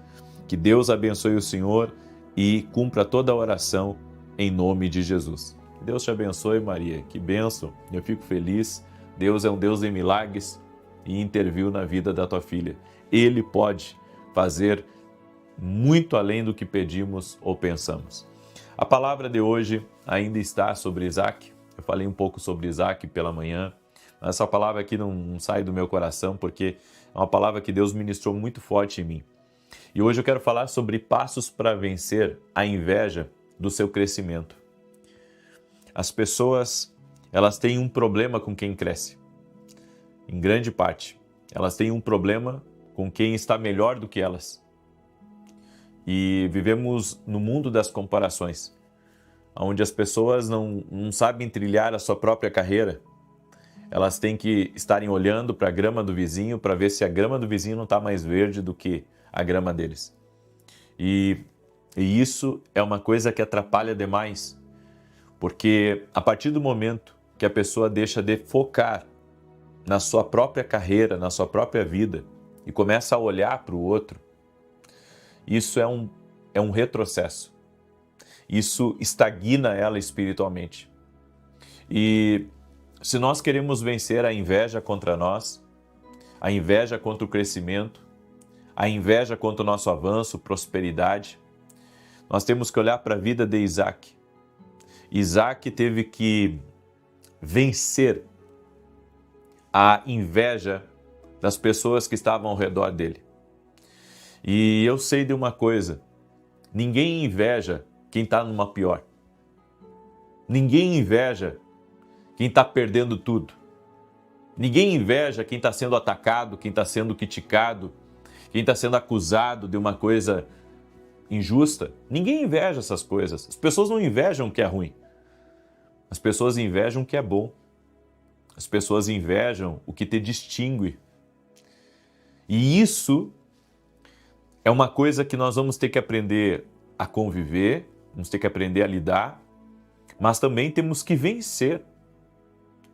Que Deus abençoe o Senhor e cumpra toda a oração em nome de Jesus. Deus te abençoe, Maria. Que bênção. Eu fico feliz. Deus é um Deus de milagres e interviu na vida da tua filha. Ele pode fazer muito além do que pedimos ou pensamos. A palavra de hoje ainda está sobre Isaac. Eu falei um pouco sobre Isaac pela manhã. Essa palavra aqui não sai do meu coração porque é uma palavra que Deus ministrou muito forte em mim. E hoje eu quero falar sobre passos para vencer a inveja do seu crescimento. As pessoas, elas têm um problema com quem cresce. Em grande parte, elas têm um problema com quem está melhor do que elas. E vivemos no mundo das comparações, onde as pessoas não sabem trilhar a sua própria carreira. Elas têm que estarem olhando para a grama do vizinho para ver se a grama do vizinho não está mais verde do que a grama deles. E isso é uma coisa que atrapalha demais, porque a partir do momento que a pessoa deixa de focar na sua própria carreira, na sua própria vida, e começa a olhar para o outro, isso é um retrocesso. Isso estagna ela espiritualmente. E se nós queremos vencer a inveja contra nós, a inveja contra o crescimento, a inveja contra o nosso avanço, prosperidade, nós temos que olhar para a vida de Isaac. Isaac teve que vencer a inveja das pessoas que estavam ao redor dele. E eu sei de uma coisa, ninguém inveja quem está numa pior. Ninguém inveja quem está perdendo tudo. Ninguém inveja quem está sendo atacado, quem está sendo criticado, quem está sendo acusado de uma coisa injusta. Ninguém inveja essas coisas. As pessoas não invejam o que é ruim. As pessoas invejam o que é bom. As pessoas invejam o que te distingue. E isso é uma coisa que nós vamos ter que aprender a conviver, vamos ter que aprender a lidar, mas também temos que vencer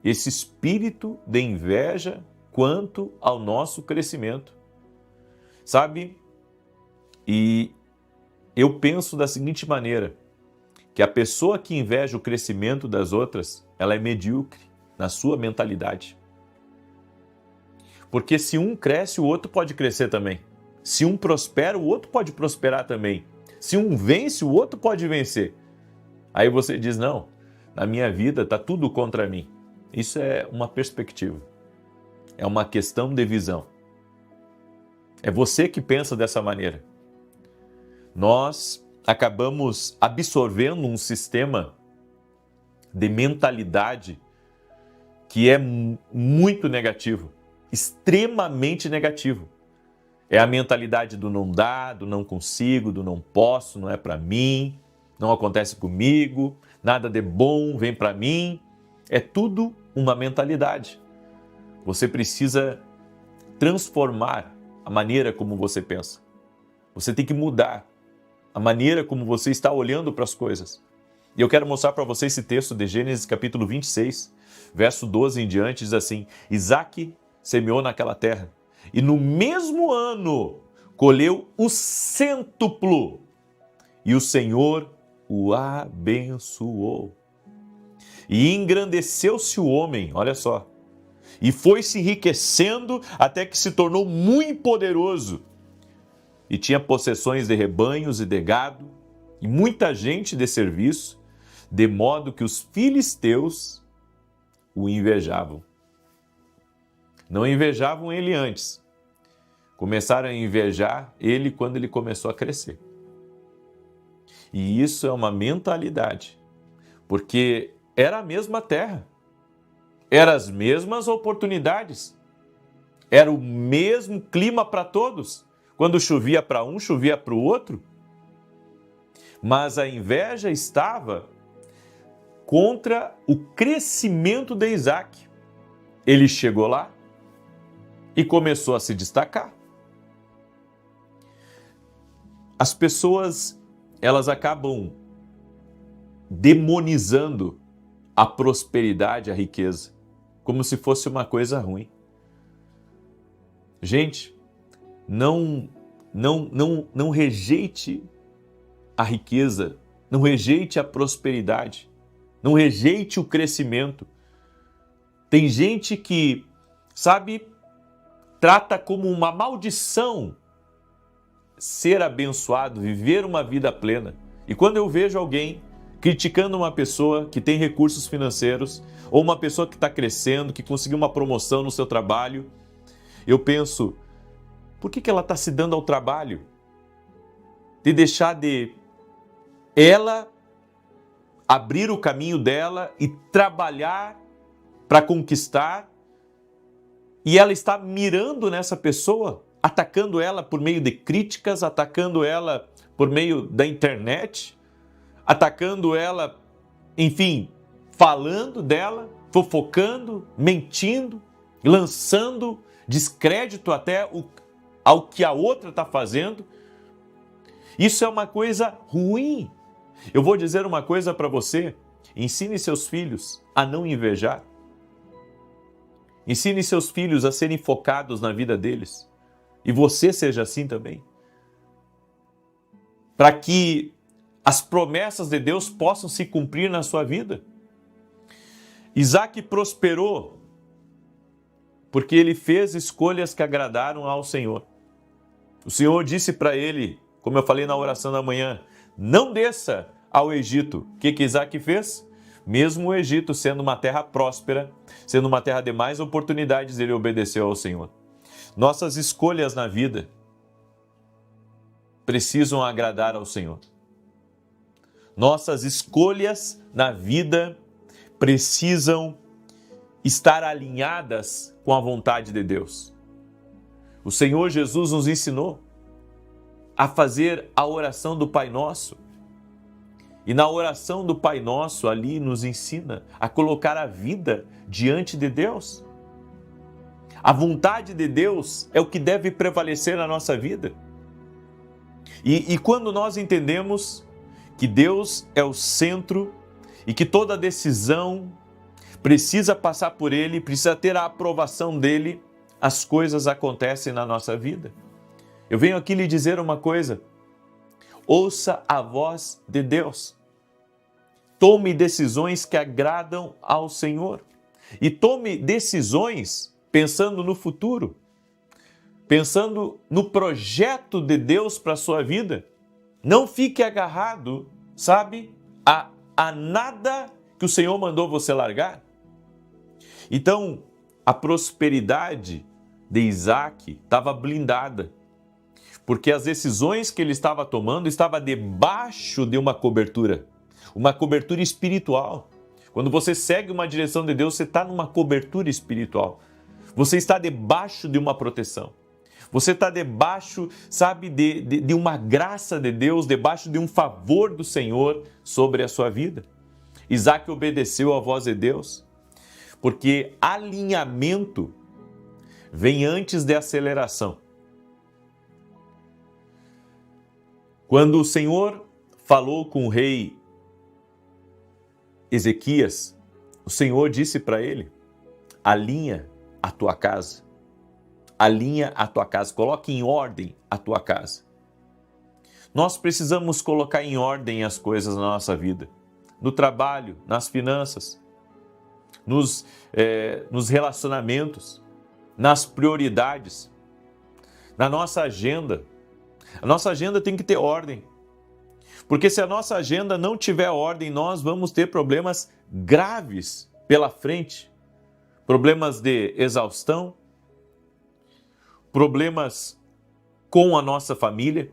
esse espírito de inveja quanto ao nosso crescimento. Sabe? E eu penso da seguinte maneira, que a pessoa que inveja o crescimento das outras, ela é medíocre na sua mentalidade. Porque se um cresce, o outro pode crescer também. Se um prospera, o outro pode prosperar também. Se um vence, o outro pode vencer. Aí você diz, não, na minha vida está tudo contra mim. Isso é uma perspectiva. É uma questão de visão. É você que pensa dessa maneira. Nós acabamos absorvendo um sistema de mentalidade que é muito negativo, extremamente negativo. É a mentalidade do não dá, do não consigo, do não posso, não é para mim, não acontece comigo, nada de bom vem para mim. É tudo uma mentalidade. Você precisa transformar a maneira como você pensa. Você tem que mudar a maneira como você está olhando para as coisas. E eu quero mostrar para você esse texto de Gênesis capítulo 26, verso 12 em diante, diz assim: Isaque semeou naquela terra, e no mesmo ano colheu o cêntuplo, e o Senhor o abençoou. E engrandeceu-se o homem, olha só, e foi se enriquecendo até que se tornou muito poderoso. E tinha possessões de rebanhos e de gado, e muita gente de serviço, de modo que os filisteus o invejavam. Não invejavam ele antes. Começaram a invejar ele quando ele começou a crescer. E isso é uma mentalidade, porque era a mesma terra, eram as mesmas oportunidades, era o mesmo clima para todos. Quando chovia para um, chovia para o outro. Mas a inveja estava contra o crescimento de Isaque. Ele chegou lá e começou a se destacar. As pessoas, elas acabam demonizando a prosperidade, a riqueza, como se fosse uma coisa ruim. Gente, não rejeite a riqueza, não rejeite a prosperidade, não rejeite o crescimento. Tem gente que, sabe, trata como uma maldição ser abençoado, viver uma vida plena. E quando eu vejo alguém criticando uma pessoa que tem recursos financeiros, ou uma pessoa que está crescendo, que conseguiu uma promoção no seu trabalho, eu penso, por que ela está se dando ao trabalho de deixar de ela abrir o caminho dela e trabalhar para conquistar, e ela está mirando nessa pessoa, atacando ela por meio de críticas, atacando ela por meio da internet, atacando ela, enfim, falando dela, fofocando, mentindo, lançando descrédito até ao que a outra está fazendo. Isso é uma coisa ruim. Eu vou dizer uma coisa para você: ensine seus filhos a não invejar. Ensine seus filhos a serem focados na vida deles. E você seja assim também. Para que as promessas de Deus possam se cumprir na sua vida. Isaque prosperou porque ele fez escolhas que agradaram ao Senhor. O Senhor disse para ele, como eu falei na oração da manhã, não desça ao Egito. O que Isaque fez? Mesmo o Egito sendo uma terra próspera, sendo uma terra de mais oportunidades, ele obedeceu ao Senhor. Nossas escolhas na vida precisam agradar ao Senhor. Nossas escolhas na vida precisam estar alinhadas com a vontade de Deus. O Senhor Jesus nos ensinou a fazer a oração do Pai Nosso. E na oração do Pai Nosso, ali nos ensina a colocar a vida diante de Deus. A vontade de Deus é o que deve prevalecer na nossa vida. E quando nós entendemos que Deus é o centro e que toda decisão precisa passar por Ele, precisa ter a aprovação dEle, as coisas acontecem na nossa vida. Eu venho aqui lhe dizer uma coisa: ouça a voz de Deus. Tome decisões que agradam ao Senhor. E tome decisões pensando no futuro, pensando no projeto de Deus para a sua vida. Não fique agarrado, sabe, a nada que o Senhor mandou você largar. Então, a prosperidade de Isaque estava blindada, porque as decisões que ele estava tomando estavam debaixo de uma cobertura espiritual. Quando você segue uma direção de Deus, você está numa cobertura espiritual. Você está debaixo de uma proteção. Você está debaixo, sabe, de uma graça de Deus, debaixo de um favor do Senhor sobre a sua vida. Isaque obedeceu à voz de Deus, porque alinhamento vem antes de aceleração. Quando o Senhor falou com o rei Ezequias, o Senhor disse para ele: alinha a tua casa, alinha a tua casa, coloque em ordem a tua casa. Nós precisamos colocar em ordem as coisas na nossa vida, no trabalho, nas finanças, nos relacionamentos, nas prioridades, na nossa agenda. A nossa agenda tem que ter ordem, porque se a nossa agenda não tiver ordem, nós vamos ter problemas graves pela frente, problemas de exaustão, problemas com a nossa família,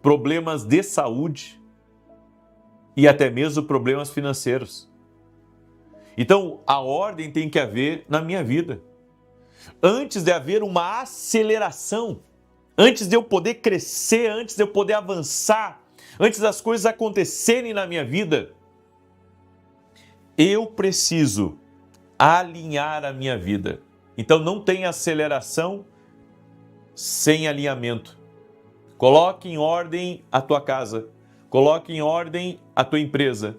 problemas de saúde e até mesmo problemas financeiros. Então, a ordem tem que haver na minha vida. Antes de haver uma aceleração, antes de eu poder crescer, antes de eu poder avançar, antes das coisas acontecerem na minha vida, eu preciso alinhar a minha vida. Então, não tem aceleração sem alinhamento. Coloque em ordem a tua casa, coloque em ordem a tua empresa,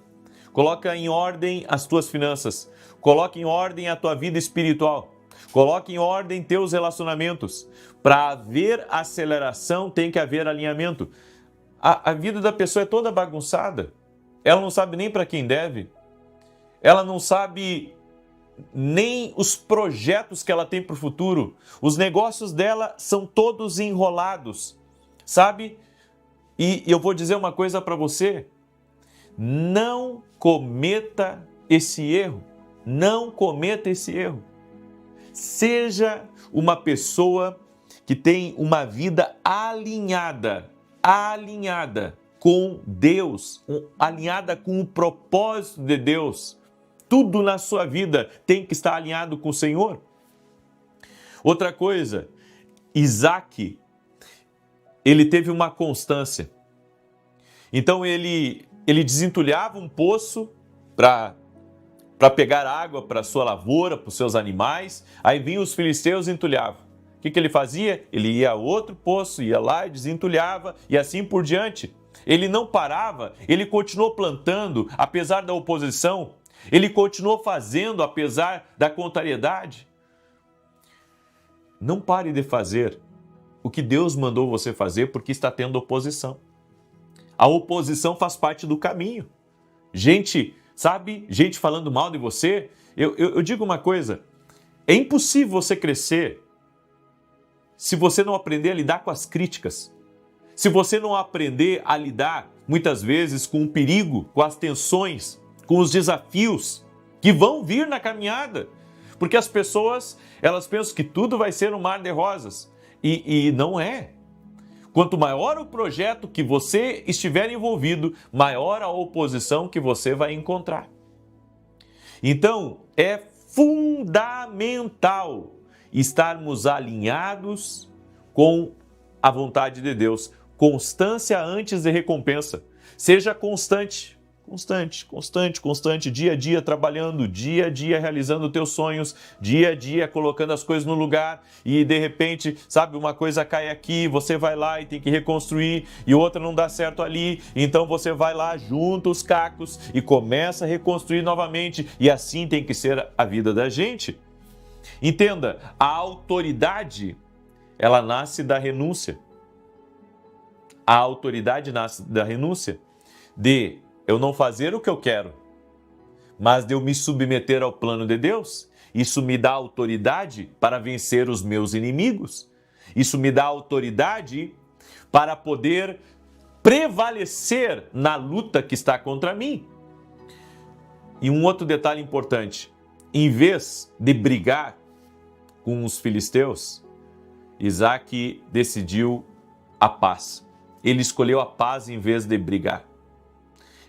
coloque em ordem as tuas finanças, coloque em ordem a tua vida espiritual, coloque em ordem teus relacionamentos. Para haver aceleração tem que haver alinhamento. A vida da pessoa é toda bagunçada, ela não sabe nem para quem deve, ela não sabe nem os projetos que ela tem para o futuro, os negócios dela são todos enrolados. Sabe? E eu vou dizer uma coisa para você: não cometa esse erro. Não cometa esse erro. Seja uma pessoa que tem uma vida alinhada com Deus, alinhada com o propósito de Deus. Tudo na sua vida tem que estar alinhado com o Senhor. Outra coisa, Isaac, ele teve uma constância. Então ele desentulhava um poço para pegar água para a sua lavoura, para os seus animais. Aí vinham os filisteus e entulhavam. O que ele fazia? Ele ia a outro poço, ia lá e desentulhava e assim por diante. Ele não parava, ele continuou plantando apesar da oposição. Ele continuou fazendo apesar da contrariedade. Não pare de fazer o que Deus mandou você fazer porque está tendo oposição. A oposição faz parte do caminho. Gente, sabe? Gente falando mal de você. Eu digo uma coisa. É impossível você crescer se você não aprender a lidar com as críticas. Se você não aprender a lidar, muitas vezes, com o perigo, com as tensões, com os desafios que vão vir na caminhada. Porque as pessoas, elas pensam que tudo vai ser um mar de rosas. E não é. Quanto maior o projeto que você estiver envolvido, maior a oposição que você vai encontrar. Então, é fundamental estarmos alinhados com a vontade de Deus. Constância antes de recompensa. Seja constante. Constante, dia a dia trabalhando, dia a dia realizando os teus sonhos, dia a dia colocando as coisas no lugar e de repente, sabe, uma coisa cai aqui, você vai lá e tem que reconstruir e outra não dá certo ali, então você vai lá, junta os cacos e começa a reconstruir novamente e assim tem que ser a vida da gente. Entenda, a autoridade, ela nasce da renúncia. A autoridade nasce da renúncia, de eu não fazer o que eu quero, mas de eu me submeter ao plano de Deus. Isso me dá autoridade para vencer os meus inimigos. Isso me dá autoridade para poder prevalecer na luta que está contra mim. E um outro detalhe importante, em vez de brigar com os filisteus, Isaac decidiu a paz. Ele escolheu a paz em vez de brigar.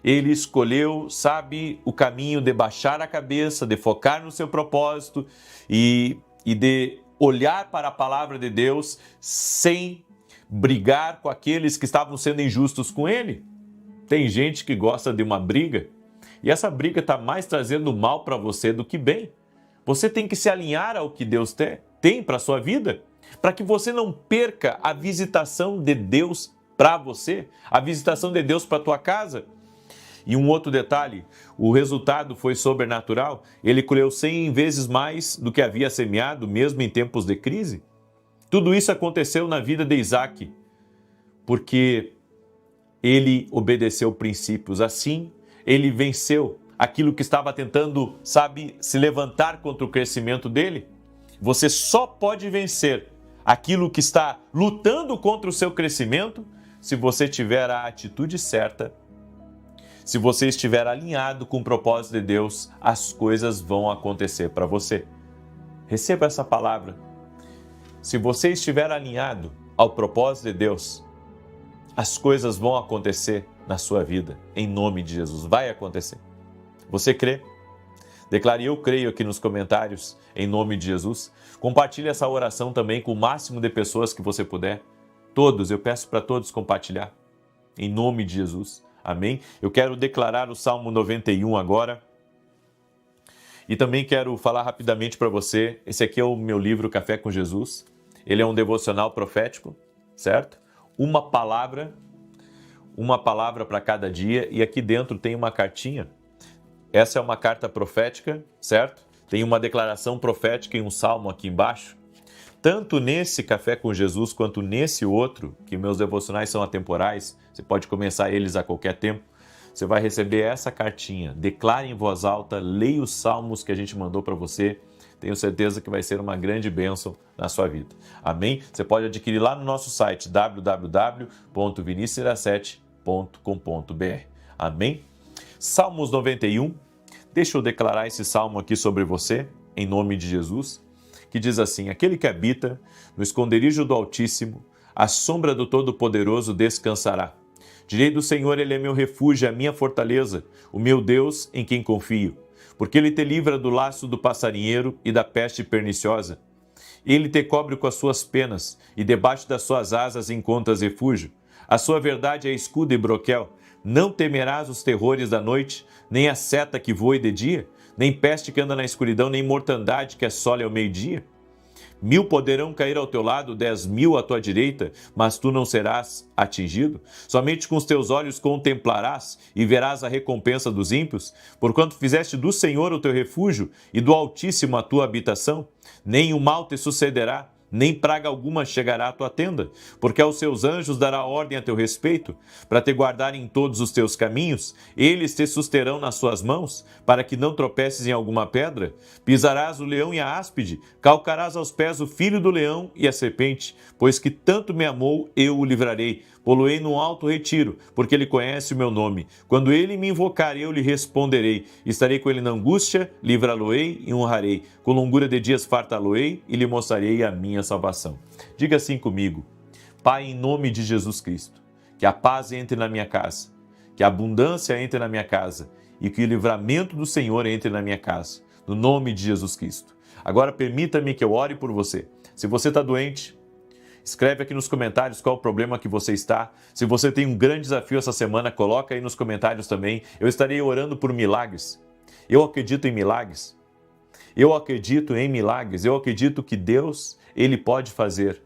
Ele escolheu, sabe, o caminho de baixar a cabeça, de focar no seu propósito e de olhar para a palavra de Deus sem brigar com aqueles que estavam sendo injustos com ele. Tem gente que gosta de uma briga e essa briga está mais trazendo mal para você do que bem. Você tem que se alinhar ao que Deus tem para a sua vida, para que você não perca a visitação de Deus para você, a visitação de Deus para a tua casa. E um outro detalhe, o resultado foi sobrenatural, ele colheu 100 vezes mais do que havia semeado, mesmo em tempos de crise. Tudo isso aconteceu na vida de Isaac, porque ele obedeceu princípios. Assim, ele venceu aquilo que estava tentando, se levantar contra o crescimento dele. Você só pode vencer aquilo que está lutando contra o seu crescimento se você tiver a atitude certa. Se você estiver alinhado com o propósito de Deus, as coisas vão acontecer para você. Receba essa palavra. Se você estiver alinhado ao propósito de Deus, as coisas vão acontecer na sua vida, em nome de Jesus. Vai acontecer. Você crê? Declare eu creio aqui nos comentários, em nome de Jesus. Compartilhe essa oração também com o máximo de pessoas que você puder. Todos, eu peço para todos compartilhar, em nome de Jesus. Amém? Eu quero declarar o Salmo 91 agora. E também quero falar rapidamente para você, esse aqui é o meu livro Café com Jesus. Ele é um devocional profético, certo? Uma palavra para cada dia. E aqui dentro tem uma cartinha. Essa é uma carta profética, certo? Tem uma declaração profética e um salmo aqui embaixo. Tanto nesse Café com Jesus quanto nesse outro, que meus devocionais são atemporais, você pode começar eles a qualquer tempo, você vai receber essa cartinha. Declare em voz alta, leia os salmos que a gente mandou para você. Tenho certeza que vai ser uma grande bênção na sua vida. Amém? Você pode adquirir lá no nosso site www.vinicius17.com.br. Amém? Salmos 91. Deixa eu declarar esse salmo aqui sobre você, em nome de Jesus, que diz assim: aquele que habita no esconderijo do Altíssimo, à sombra do Todo-Poderoso descansará. Direi do Senhor, ele é meu refúgio, a minha fortaleza, o meu Deus em quem confio. Porque ele te livra do laço do passarinheiro e da peste perniciosa. Ele te cobre com as suas penas, e debaixo das suas asas encontras refúgio. A sua verdade é escudo e broquel. Não temerás os terrores da noite, nem a seta que voe de dia, nem peste que anda na escuridão, nem mortandade que assole ao meio-dia. 1000 poderão cair ao teu lado, 10.000 à tua direita, mas tu não serás atingido. Somente com os teus olhos contemplarás e verás a recompensa dos ímpios, porquanto fizeste do Senhor o teu refúgio e do Altíssimo a tua habitação. Nem o mal te sucederá, nem praga alguma chegará à tua tenda, porque aos seus anjos dará ordem a teu respeito, para te guardar em todos os teus caminhos. Eles te susterão nas suas mãos, para que não tropeces em alguma pedra. Pisarás o leão e a áspide, calcarás aos pés o filho do leão e a serpente, pois que tanto me amou, eu o livrarei. Poloei num alto retiro, porque ele conhece o meu nome. Quando ele me invocar, eu lhe responderei. Estarei com ele na angústia, livrá-lo-ei e honrarei. Com longura de dias fartá-lo-ei e lhe mostrarei a minha salvação. Diga assim comigo: Pai, em nome de Jesus Cristo, que a paz entre na minha casa, que a abundância entre na minha casa e que o livramento do Senhor entre na minha casa. No nome de Jesus Cristo. Agora permita-me que eu ore por você. Se você está doente, escreve aqui nos comentários qual o problema que você está. Se você tem um grande desafio essa semana, coloca aí nos comentários também. Eu estarei orando por milagres. Eu acredito em milagres. Eu acredito em milagres. Eu acredito que Deus, Ele pode fazer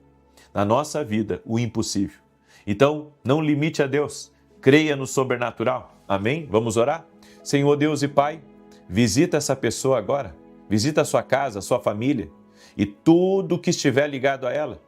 na nossa vida o impossível. Então, não limite a Deus. Creia no sobrenatural. Amém? Vamos orar? Senhor Deus e Pai, visita essa pessoa agora. Visita a sua casa, a sua família e tudo que estiver ligado a ela.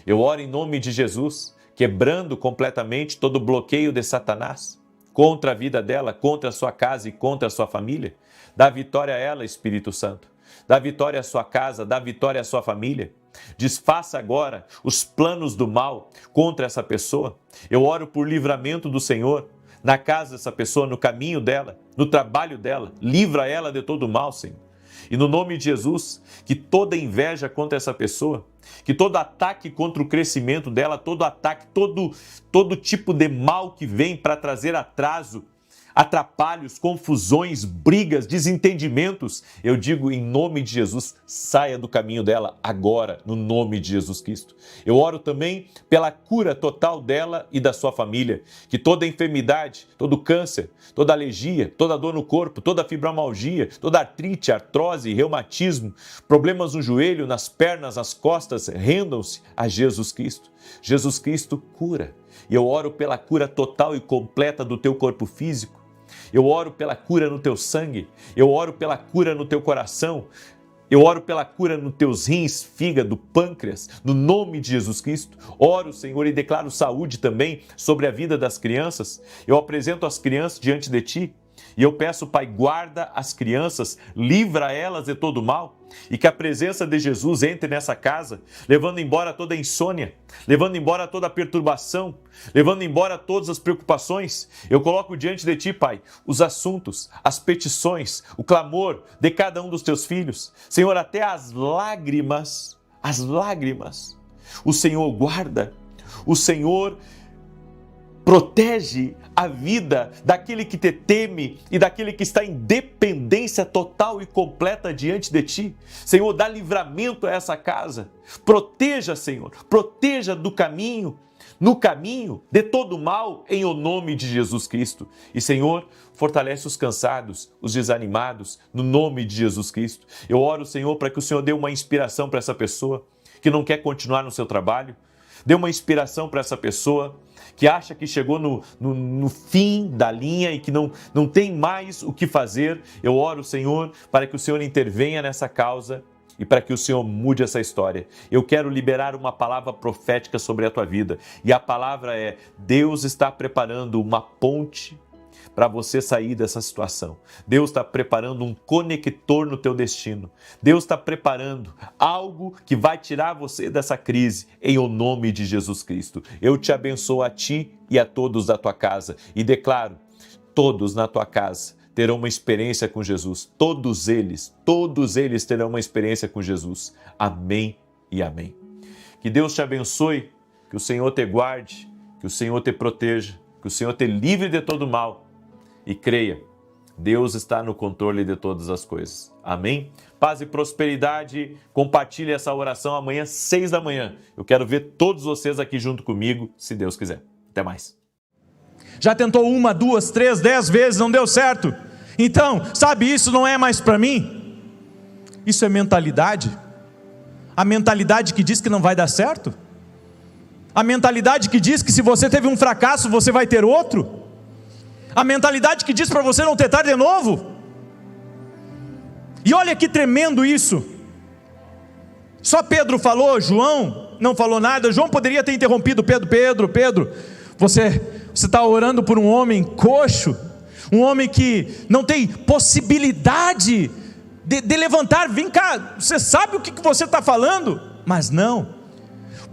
Eu oro em nome de Jesus, quebrando completamente todo bloqueio de Satanás contra a vida dela, contra a sua casa e contra a sua família. Dá vitória a ela, Espírito Santo. Dá vitória à sua casa, dá vitória à sua família. Desfaça agora os planos do mal contra essa pessoa. Eu oro por livramento do Senhor na casa dessa pessoa, no caminho dela, no trabalho dela. Livra ela de todo o mal, Senhor. E no nome de Jesus, que toda inveja contra essa pessoa, que todo ataque contra o crescimento dela, todo ataque, todo tipo de mal que vem para trazer atraso, atrapalhos, confusões, brigas, desentendimentos, eu digo em nome de Jesus, saia do caminho dela agora, no nome de Jesus Cristo. Eu oro também pela cura total dela e da sua família, que toda enfermidade, todo câncer, toda alergia, toda dor no corpo, toda fibromialgia, toda artrite, artrose, reumatismo, problemas no joelho, nas pernas, nas costas, rendam-se a Jesus Cristo. Jesus Cristo cura. E eu oro pela cura total e completa do teu corpo físico. Eu oro pela cura no teu sangue, eu oro pela cura no teu coração, eu oro pela cura nos teus rins, fígado, pâncreas, no nome de Jesus Cristo. Oro, Senhor, e declaro saúde também sobre a vida das crianças. Eu apresento as crianças diante de Ti. E eu peço, Pai, guarda as crianças, livra elas de todo mal, e que a presença de Jesus entre nessa casa, levando embora toda a insônia, levando embora toda a perturbação, levando embora todas as preocupações. Eu coloco diante de Ti, Pai, os assuntos, as petições, o clamor de cada um dos Teus filhos. Senhor, até as lágrimas, o Senhor guarda, o Senhor protege a vida daquele que te teme e daquele que está em dependência total e completa diante de Ti. Senhor, dá livramento a essa casa. Proteja, Senhor, proteja do caminho, no caminho de todo mal, em o nome de Jesus Cristo. E, Senhor, fortalece os cansados, os desanimados, no nome de Jesus Cristo. Eu oro, Senhor, para que o Senhor dê uma inspiração para essa pessoa que não quer continuar no seu trabalho. Dê uma inspiração para essa pessoa que acha que chegou no fim da linha e que não tem mais o que fazer. Eu oro, Senhor, para que o Senhor intervenha nessa causa e para que o Senhor mude essa história. Eu quero liberar uma palavra profética sobre a tua vida. E a palavra é: Deus está preparando uma ponte para você sair dessa situação. Deus está preparando um conector no teu destino. Deus está preparando algo que vai tirar você dessa crise, em o nome de Jesus Cristo. Eu te abençoo a ti e a todos da tua casa e declaro: todos na tua casa terão uma experiência com Jesus. Todos eles terão uma experiência com Jesus. Amém e amém. Que Deus te abençoe, que o Senhor te guarde, que o Senhor te proteja, que o Senhor te livre de todo mal. E creia, Deus está no controle de todas as coisas. Amém? Paz e prosperidade. Compartilhe essa oração amanhã, 6 da manhã. Eu quero ver todos vocês aqui junto comigo, se Deus quiser. Até mais. Já tentou 1, 2, 3, 10 vezes, não deu certo? Então, sabe, isso não é mais para mim? Isso é mentalidade. A mentalidade que diz que não vai dar certo? A mentalidade que diz que se você teve um fracasso, você vai ter outro? A mentalidade que diz para você não tentar de novo? E olha que tremendo isso. Só Pedro falou, João não falou nada. João poderia ter interrompido Pedro, você está orando por um homem coxo, um homem que não tem possibilidade de levantar. Vem cá, você sabe o que você está falando? Mas não,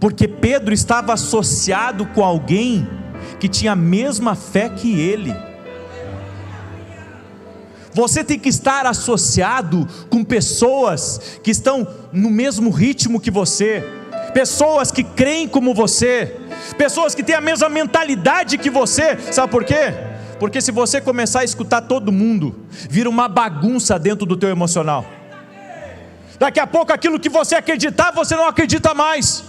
porque Pedro estava associado com alguém que tinha a mesma fé que ele. Você tem que estar associado com pessoas que estão no mesmo ritmo que você, pessoas que creem como você, pessoas que têm a mesma mentalidade que você. Sabe por quê? Porque se você começar a escutar todo mundo, vira uma bagunça dentro do teu emocional. Daqui a pouco aquilo que você acreditar, você não acredita mais.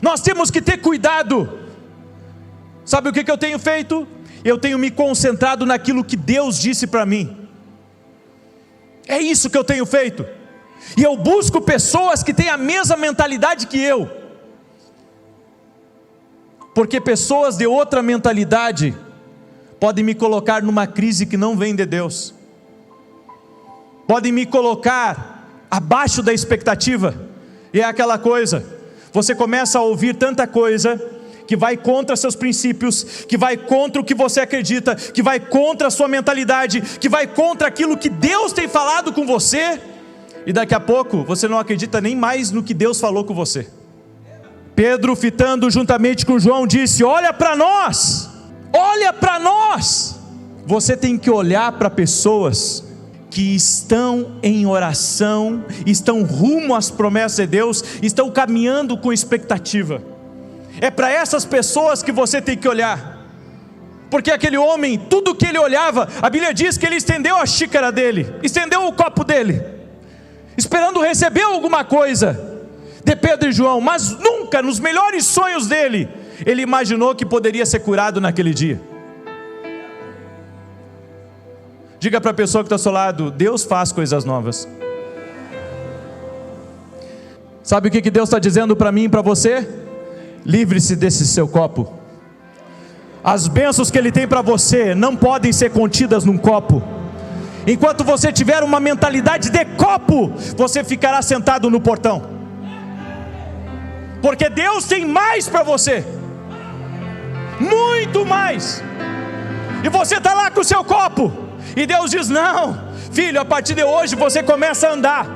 Nós temos que ter cuidado. Sabe o que eu tenho feito? Eu tenho me concentrado naquilo que Deus disse para mim. É isso que eu tenho feito. E eu busco pessoas que têm a mesma mentalidade que eu. Porque pessoas de outra mentalidade podem me colocar numa crise que não vem de Deus. Podem me colocar abaixo da expectativa. E é aquela coisa, você começa a ouvir tanta coisa que vai contra seus princípios, que vai contra o que você acredita, que vai contra a sua mentalidade, que vai contra aquilo que Deus tem falado com você, e daqui a pouco você não acredita nem mais no que Deus falou com você. Pedro, fitando juntamente com João, disse: olha para nós, olha para nós. Você tem que olhar para pessoas que estão em oração, estão rumo às promessas de Deus, estão caminhando com expectativa. É para essas pessoas que você tem que olhar, porque aquele homem, tudo que ele olhava, a Bíblia diz que ele estendeu a xícara dele, estendeu o copo dele, esperando receber alguma coisa de Pedro e João, mas nunca, nos melhores sonhos dele, ele imaginou que poderia ser curado naquele dia. Diga para a pessoa que está ao seu lado: Deus faz coisas novas. Sabe o que Deus está dizendo para mim e para você? Livre-se desse seu copo. As bênçãos que Ele tem para você não podem ser contidas num copo. Enquanto você tiver uma mentalidade de copo, você ficará sentado no portão. Porque Deus tem mais para você, muito mais. E você está lá com o seu copo, e Deus diz: não, filho, a partir de hoje você começa a andar.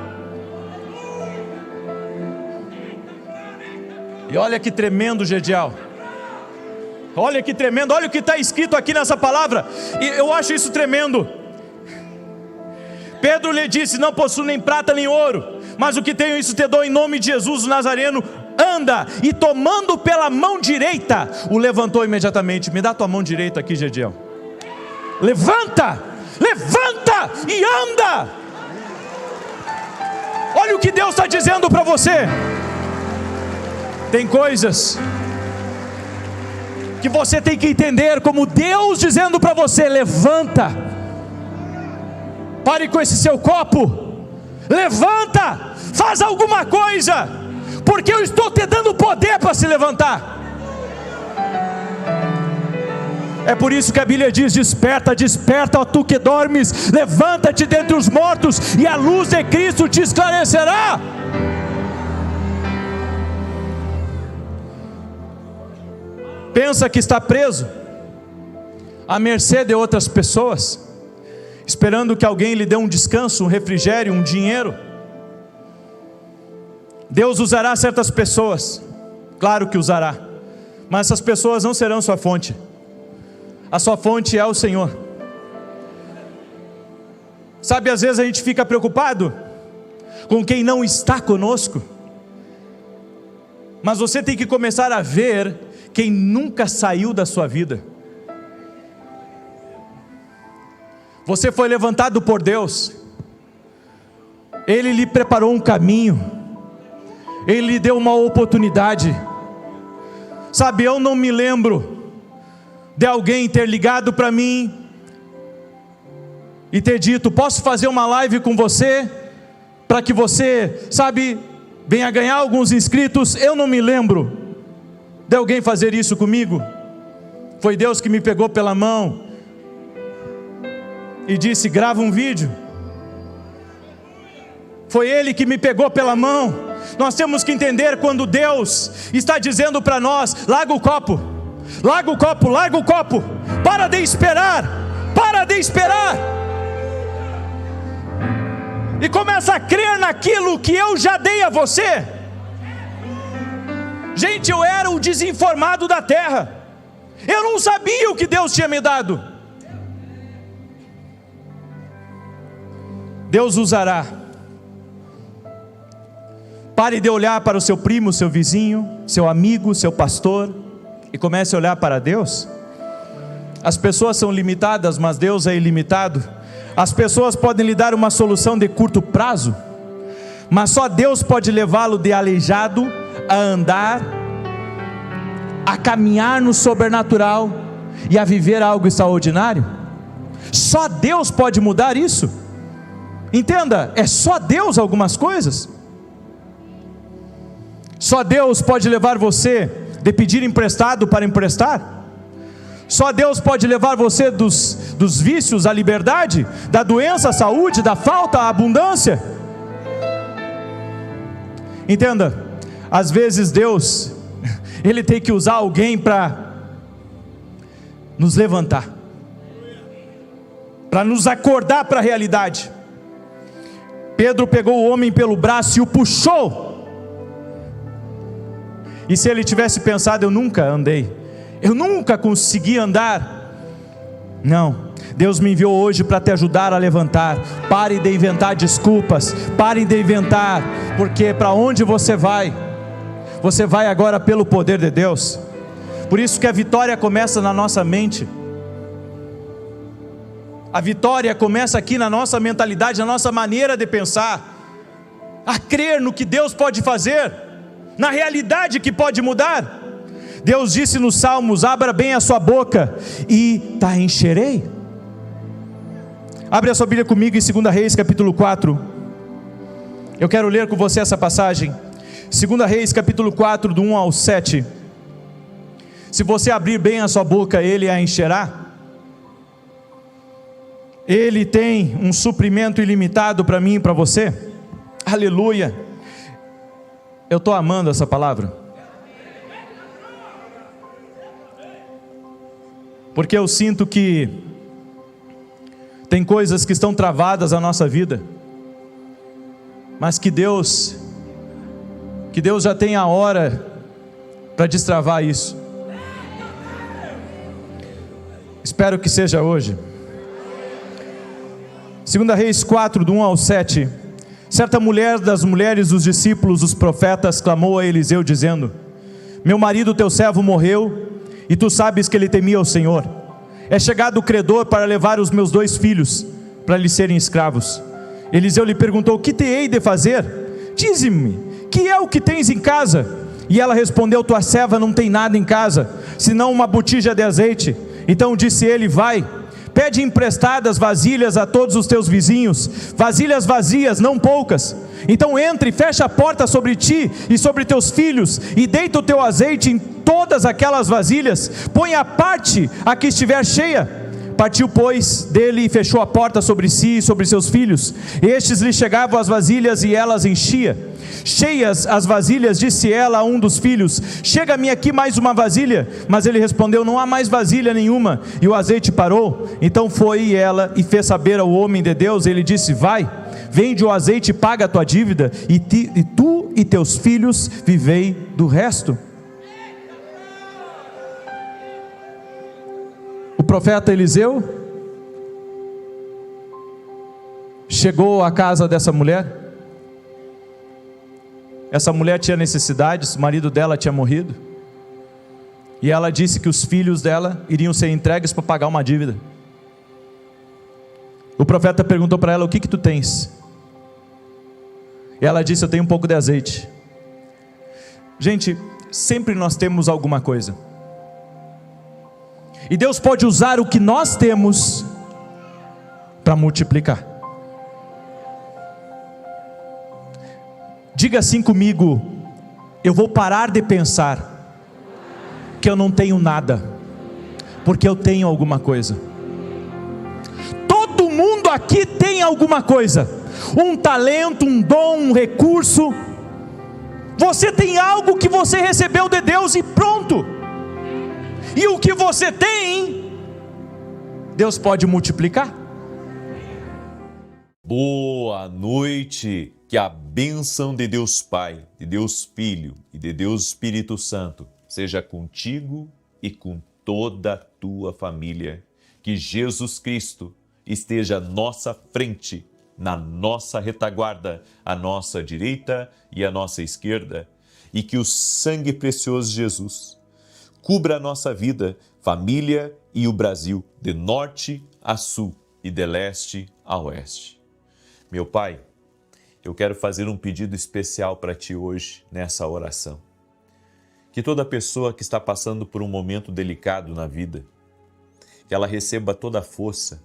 E olha que tremendo, Gediel. Olha que tremendo, olha o que está escrito aqui nessa palavra. E eu acho isso tremendo. Pedro lhe disse: não possuo nem prata nem ouro, mas o que tenho isso te dou em nome de Jesus o Nazareno. Anda. E tomando pela mão direita, o levantou imediatamente. Me dá tua mão direita aqui, Gediel. Levanta, levanta e anda. Olha o que Deus está dizendo para você. Tem coisas que você tem que entender como Deus dizendo para você: levanta. Pare com esse seu copo. Levanta, faz alguma coisa, porque eu estou te dando poder para se levantar. É por isso que a Bíblia diz: desperta, desperta, ó tu que dormes, levanta-te dentre os mortos, e a luz de Cristo te esclarecerá. Pensa que está preso, à mercê de outras pessoas, esperando que alguém lhe dê um descanso, um refrigério, um dinheiro. Deus usará certas pessoas, claro que usará, mas essas pessoas não serão sua fonte. A sua fonte é o Senhor. Sabe, às vezes a gente fica preocupado com quem não está conosco, mas você tem que começar a ver quem nunca saiu da sua vida. Você foi levantado por Deus, Ele lhe preparou um caminho, Ele lhe deu uma oportunidade. Sabe, eu não me lembro de alguém ter ligado para mim e ter dito: posso fazer uma live com você, para que você, sabe, venha ganhar alguns inscritos. Eu não me lembro de alguém fazer isso comigo. Foi Deus que me pegou pela mão e disse: grava um vídeo. Foi Ele que me pegou pela mão. Nós temos que entender quando Deus está dizendo para nós: larga o copo, larga o copo, larga o copo, para de esperar, para de esperar, e começa a crer naquilo que eu já dei a você. Gente, eu era o desinformado da terra, eu não sabia o que Deus tinha me dado. Deus usará. Pare de olhar para o seu primo, seu vizinho, seu amigo, seu pastor, e comece a olhar para Deus. As pessoas são limitadas, mas Deus é ilimitado. As pessoas podem lhe dar uma solução de curto prazo, mas só Deus pode levá-lo de aleijado a andar, a caminhar no sobrenatural e a viver algo extraordinário. Só Deus pode mudar isso. Entenda, é só Deus algumas coisas. Só Deus pode levar você de pedir emprestado para emprestar. Só Deus pode levar você dos vícios à liberdade, da doença à saúde, da falta à abundância. Entenda, às vezes Deus, Ele tem que usar alguém para nos levantar, para nos acordar para a realidade. Pedro pegou o homem pelo braço e o puxou. E se ele tivesse pensado: eu nunca andei, eu nunca consegui andar. Não, Deus me enviou hoje para te ajudar a levantar. Pare de inventar desculpas, pare de inventar, porque para onde você vai agora pelo poder de Deus. Por isso que a vitória começa na nossa mente. A vitória começa aqui na nossa mentalidade, na nossa maneira de pensar, a crer no que Deus pode fazer, na realidade que pode mudar. Deus disse nos Salmos: abra bem a sua boca e te encherei. Abre a sua Bíblia comigo em 2 Reis capítulo 4. Eu quero ler com você essa passagem. 2 Reis capítulo 4, do 1 ao 7. Se você abrir bem a sua boca, Ele a encherá. Ele tem um suprimento ilimitado para mim e para você. Aleluia. Eu estou amando essa palavra, porque eu sinto que tem coisas que estão travadas na nossa vida, mas que Deus já tem a hora para destravar isso. Espero que seja hoje. 2 Reis 4, do 1 ao 7. Certa mulher das mulheres dos discípulos dos profetas clamou a Eliseu dizendo: meu marido teu servo morreu, e tu sabes que ele temia o Senhor. É chegado o credor para levar os meus 2 filhos, para lhe serem escravos. Eliseu lhe perguntou: que te hei de fazer? Dize-me, que é o que tens em casa? E ela respondeu: tua serva não tem nada em casa, senão uma botija de azeite. Então disse ele: vai, pede emprestadas vasilhas a todos os teus vizinhos, vasilhas vazias, não poucas. Então entre e fecha a porta sobre ti e sobre teus filhos, e deita o teu azeite em todas aquelas vasilhas, põe à parte a que estiver cheia. Partiu, pois, dele e fechou a porta sobre si e sobre seus filhos. Estes lhe chegavam as vasilhas e elas enchia. Cheias as vasilhas, disse ela a um dos filhos: chega-me aqui mais uma vasilha. Mas ele respondeu: não há mais vasilha nenhuma. E o azeite parou. Então foi ela e fez saber ao homem de Deus. Ele disse: vai, vende o azeite e paga a tua dívida, e tu e teus filhos vivei do resto. O profeta Eliseu chegou à casa dessa mulher. Essa mulher tinha necessidades, o marido dela tinha morrido, e ela disse que os filhos dela iriam ser entregues para pagar uma dívida. O profeta perguntou para ela: o que tu tens? E ela disse: eu tenho um pouco de azeite. Gente, sempre nós temos alguma coisa, e Deus pode usar o que nós temos para multiplicar. Diga assim comigo: eu vou parar de pensar que eu não tenho nada, porque eu tenho alguma coisa. Todo mundo aqui tem alguma coisa, um talento, um dom, um recurso. Você tem algo que você recebeu de Deus e pronto. E o que você tem, Deus pode multiplicar. Boa noite. Que a bênção de Deus Pai, de Deus Filho e de Deus Espírito Santo seja contigo e com toda a tua família. Que Jesus Cristo esteja à nossa frente, na nossa retaguarda, à nossa direita e à nossa esquerda. E que o sangue precioso de Jesus cubra a nossa vida, família e o Brasil, de norte a sul e de leste a oeste. Meu Pai, eu quero fazer um pedido especial para Ti hoje, nessa oração. Que toda pessoa que está passando por um momento delicado na vida, que ela receba toda a força,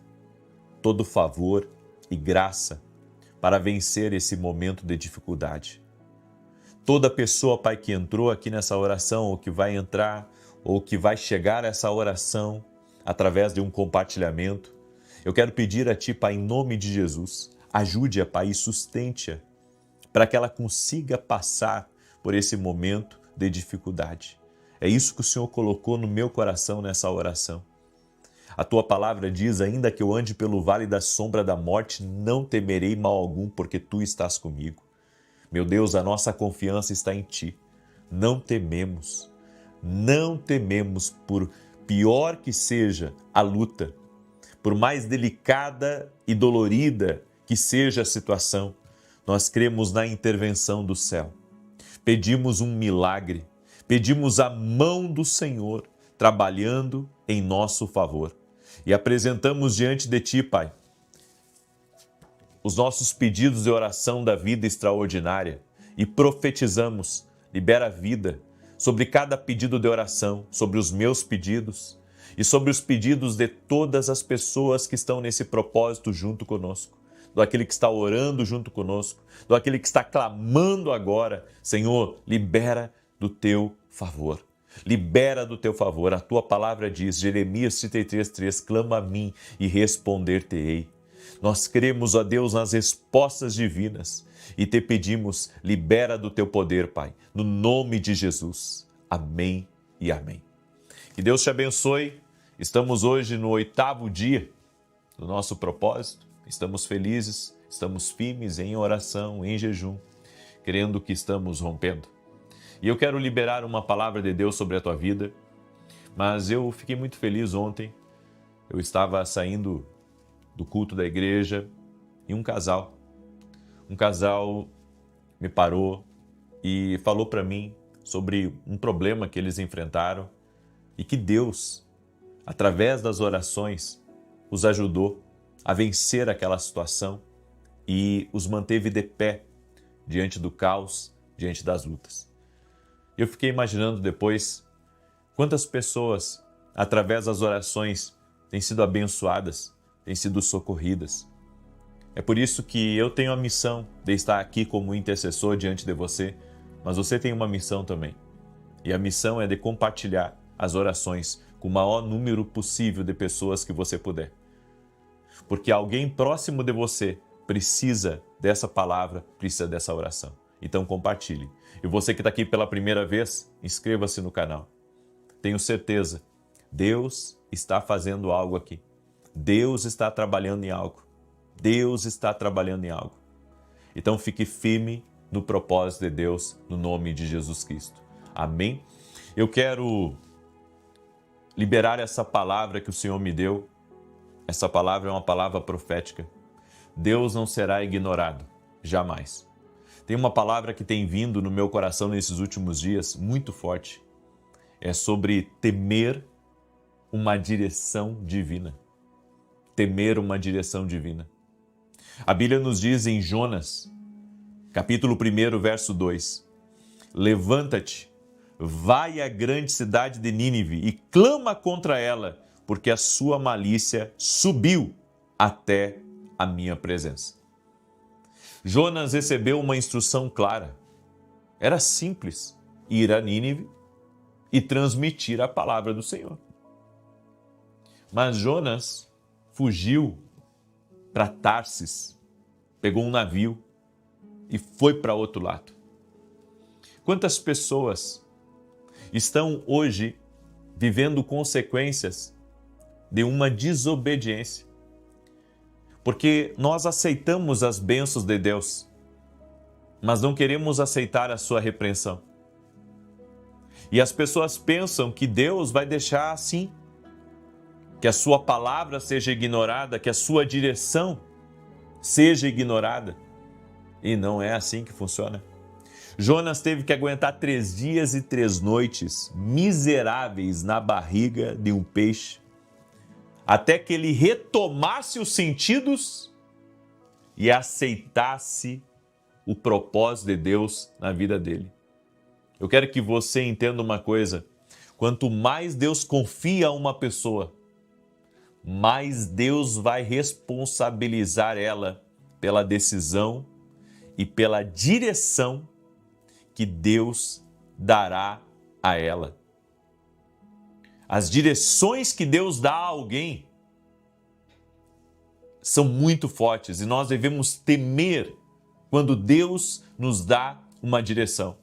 todo o favor e graça para vencer esse momento de dificuldade. Toda pessoa, Pai, que entrou aqui nessa oração, ou que vai entrar, ou que vai chegar a essa oração através de um compartilhamento, eu quero pedir a Ti, Pai, em nome de Jesus, ajude-a, Pai, e sustente-a, para que ela consiga passar por esse momento de dificuldade. É isso que o Senhor colocou no meu coração nessa oração. A Tua palavra diz: ainda que eu ande pelo vale da sombra da morte, não temerei mal algum, porque Tu estás comigo. Meu Deus, a nossa confiança está em Ti. Não tememos por pior que seja a luta, por mais delicada e dolorida que seja a situação, nós cremos na intervenção do céu. Pedimos um milagre, pedimos a mão do Senhor trabalhando em nosso favor. E apresentamos diante de Ti, Pai, os nossos pedidos de oração da vida extraordinária e profetizamos: libera vida sobre cada pedido de oração, sobre os meus pedidos e sobre os pedidos de todas as pessoas que estão nesse propósito junto conosco, do aquele que está orando junto conosco, do aquele que está clamando agora. Senhor, libera do Teu favor. Libera do teu favor. A tua palavra diz, Jeremias 33:3, clama a mim e responder-te-ei. Nós cremos, ó Deus, nas respostas divinas e te pedimos, libera do teu poder, Pai, no nome de Jesus. Amém e amém. Que Deus te abençoe. Estamos hoje no 8º dia do nosso propósito. Estamos felizes, estamos firmes em oração, em jejum, crendo que estamos rompendo. E eu quero liberar uma palavra de Deus sobre a tua vida, mas eu fiquei muito feliz ontem. Eu estava saindo do culto da igreja e um casal me parou e falou para mim sobre um problema que eles enfrentaram e que Deus, através das orações, os ajudou a vencer aquela situação e os manteve de pé diante do caos, diante das lutas. Eu fiquei imaginando depois quantas pessoas, através das orações, têm sido abençoadas, têm sido socorridas. É por isso que eu tenho a missão de estar aqui como intercessor diante de você, mas você tem uma missão também. E a missão é de compartilhar as orações com o maior número possível de pessoas que você puder. Porque alguém próximo de você precisa dessa palavra, precisa dessa oração. Então compartilhe. E você que está aqui pela primeira vez, inscreva-se no canal. Tenho certeza, Deus está fazendo algo aqui. Deus está trabalhando em algo. Deus está trabalhando em algo. Então fique firme no propósito de Deus, no nome de Jesus Cristo. Amém? Eu quero liberar essa palavra que o Senhor me deu. Essa palavra é uma palavra profética. Deus não será ignorado, jamais. Tem uma palavra que tem vindo no meu coração nesses últimos dias, muito forte. É sobre temer uma direção divina. Temer uma direção divina. A Bíblia nos diz em Jonas, capítulo 1, verso 2, levanta-te, vai à grande cidade de Nínive e clama contra ela, porque a sua malícia subiu até a minha presença. Jonas recebeu uma instrução clara. Era simples ir a Nínive e transmitir a palavra do Senhor. Mas Jonas fugiu para Tarsis, pegou um navio e foi para outro lado. Quantas pessoas estão hoje vivendo consequências de uma desobediência? Porque nós aceitamos as bênçãos de Deus, mas não queremos aceitar a sua repreensão. E as pessoas pensam que Deus vai deixar assim, que a sua palavra seja ignorada, que a sua direção seja ignorada. E não é assim que funciona. Jonas teve que aguentar 3 dias e 3 noites miseráveis na barriga de um peixe, até que ele retomasse os sentidos e aceitasse o propósito de Deus na vida dele. Eu quero que você entenda uma coisa: quanto mais Deus confia a uma pessoa, mais Deus vai responsabilizar ela pela decisão e pela direção que Deus dará a ela. As direções que Deus dá a alguém são muito fortes e nós devemos temer quando Deus nos dá uma direção.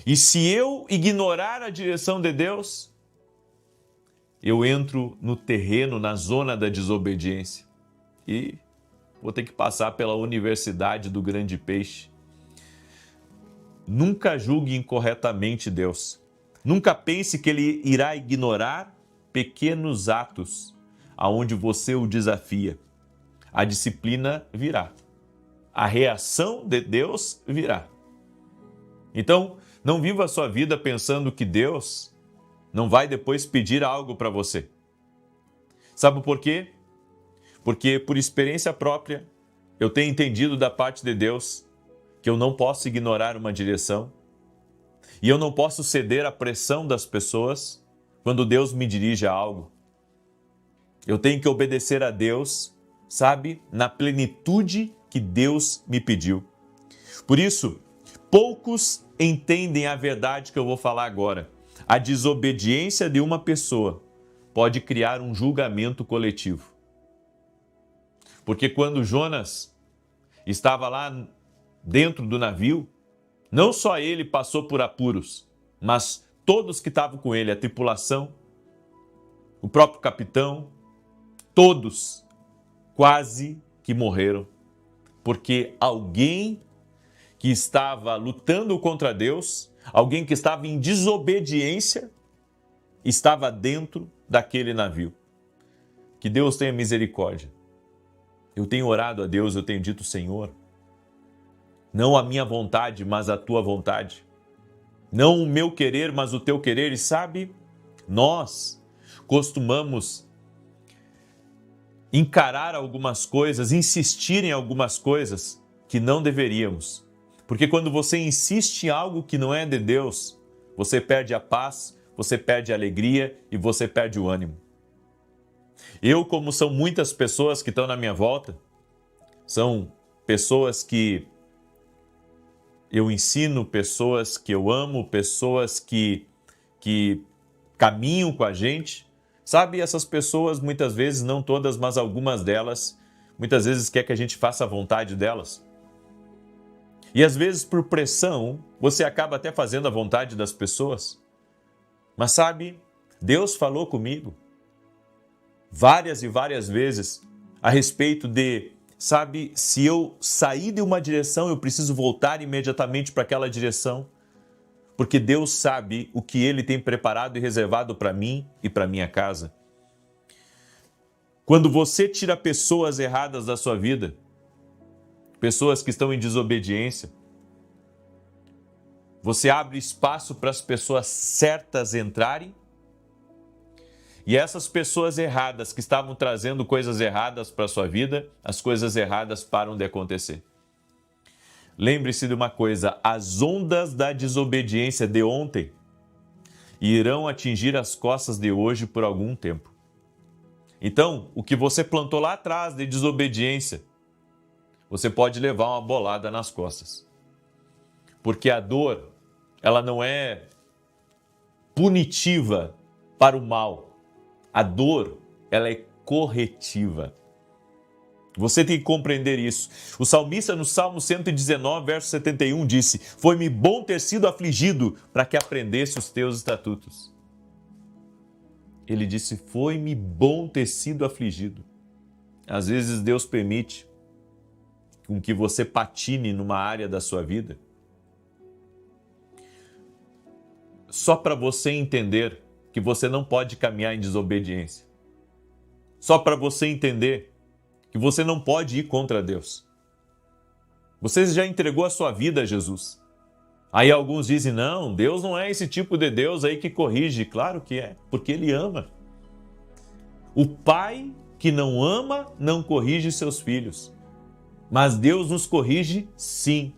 E se eu ignorar a direção de Deus, eu entro no terreno, na zona da desobediência e vou ter que passar pela universidade do grande peixe. Nunca julgue incorretamente Deus. Nunca pense que Ele irá ignorar pequenos atos aonde você o desafia. A disciplina virá. A reação de Deus virá. Então, não viva a sua vida pensando que Deus não vai depois pedir algo para você. Sabe por quê? Porque, por experiência própria, eu tenho entendido da parte de Deus que eu não posso ignorar uma direção e eu não posso ceder à pressão das pessoas quando Deus me dirige a algo. Eu tenho que obedecer a Deus, sabe, na plenitude que Deus me pediu. Por isso, Poucos entendem a verdade que eu vou falar agora. A desobediência de uma pessoa pode criar um julgamento coletivo. Porque quando Jonas estava lá dentro do navio, não só ele passou por apuros, mas todos que estavam com ele, a tripulação, o próprio capitão, todos quase que morreram, porque alguém que estava lutando contra Deus, alguém que estava em desobediência, estava dentro daquele navio. Que Deus tenha misericórdia. Eu tenho orado a Deus, eu tenho dito, Senhor, não a minha vontade, mas a tua vontade. Não o meu querer, mas o teu querer. E sabe, nós costumamos encarar algumas coisas, insistir em algumas coisas que não deveríamos. Porque quando você insiste em algo que não é de Deus, você perde a paz, você perde a alegria e você perde o ânimo. Eu, como são muitas pessoas que estão na minha volta, são pessoas que eu ensino, pessoas que eu amo, pessoas que caminham com a gente. Sabe, essas pessoas, muitas vezes, não todas, mas algumas delas, muitas vezes quer que a gente faça a vontade delas. E às vezes, por pressão, você acaba até fazendo a vontade das pessoas. Mas sabe, Deus falou comigo várias e várias vezes a respeito de, sabe, se eu sair de uma direção, eu preciso voltar imediatamente para aquela direção, porque Deus sabe o que Ele tem preparado e reservado para mim e para minha casa. Quando você tira pessoas erradas da sua vida, pessoas que estão em desobediência, você abre espaço para as pessoas certas entrarem, e essas pessoas erradas que estavam trazendo coisas erradas para a sua vida, as coisas erradas param de acontecer. Lembre-se de uma coisa, as ondas da desobediência de ontem irão atingir as costas de hoje por algum tempo. Então, o que você plantou lá atrás de desobediência, você pode levar uma bolada nas costas. Porque a dor, ela não é punitiva para o mal. A dor, ela é corretiva. Você tem que compreender isso. O salmista no Salmo 119, verso 71 disse: "Foi-me bom ter sido afligido para que aprendesse os teus estatutos." Ele disse: "Foi-me bom ter sido afligido." Às vezes Deus permite com que você patine numa área da sua vida, só para você entender que você não pode caminhar em desobediência. Só para você entender que você não pode ir contra Deus. Você já entregou a sua vida a Jesus. Aí alguns dizem, não, Deus não é esse tipo de Deus aí que corrige. Claro que é, porque Ele ama. O pai que não ama não corrige seus filhos. Mas Deus nos corrige sim.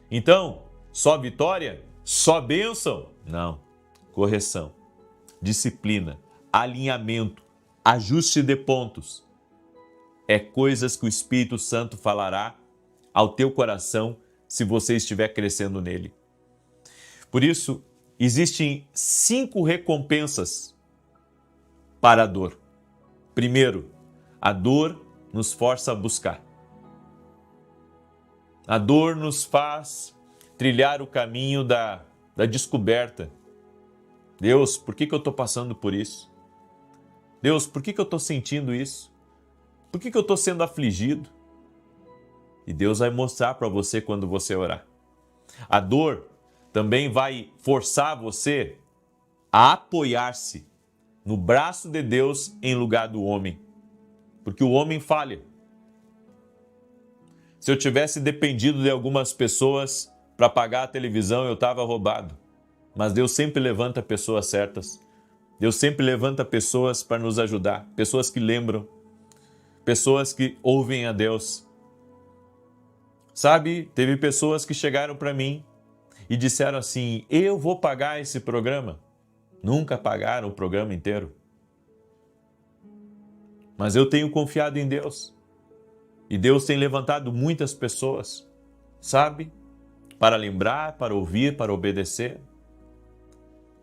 Então, só vitória? Só bênção? Não. Correção, disciplina, alinhamento, ajuste de pontos. É coisas que o Espírito Santo falará ao teu coração se você estiver crescendo nele. Por isso, existem 5 recompensas para a dor. Primeiro, a dor nos força a buscar. A dor nos faz trilhar o caminho da descoberta. Deus, por que eu estou passando por isso? Deus, por que eu estou sentindo isso? Por que eu estou sendo afligido? E Deus vai mostrar para você quando você orar. A dor também vai forçar você a apoiar-se no braço de Deus em lugar do homem. Porque o homem falha. Se eu tivesse dependido de algumas pessoas para pagar a televisão, eu estava roubado. Mas Deus sempre levanta pessoas certas. Deus sempre levanta pessoas para nos ajudar. Pessoas que lembram. Pessoas que ouvem a Deus. Sabe, teve pessoas que chegaram para mim e disseram assim, eu vou pagar esse programa. Nunca pagaram o programa inteiro. Mas eu tenho confiado em Deus. E Deus tem levantado muitas pessoas, sabe? para lembrar, para ouvir, para obedecer.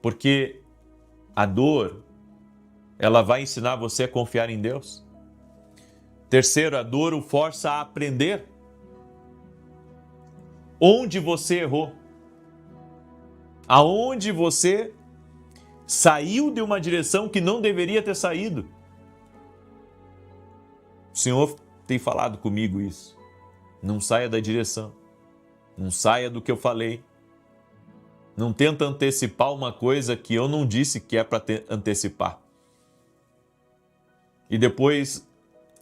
Porque a dor, ela vai ensinar você a confiar em Deus. Terceiro, a dor o força a aprender onde você errou, aonde você saiu de uma direção que não deveria ter saído. O Senhor tem falado comigo isso. Não saia da direção, não saia do que eu falei. Não tenta antecipar uma coisa que eu não disse que é para antecipar. E depois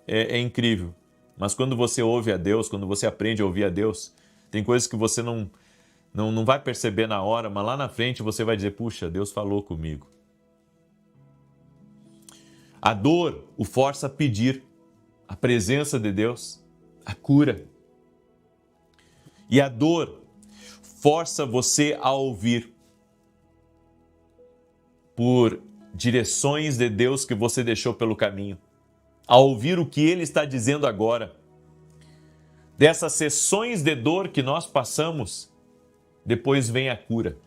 é incrível. Mas quando você ouve a Deus, quando você aprende a ouvir a Deus, tem coisas que você não vai perceber na hora, mas lá na frente você vai dizer, puxa, Deus falou comigo. A dor o força a pedir a presença de Deus, a cura. E a dor força você a ouvir por direções de Deus que você deixou pelo caminho, a ouvir o que Ele está dizendo agora. Dessas sessões de dor que nós passamos, depois vem a cura,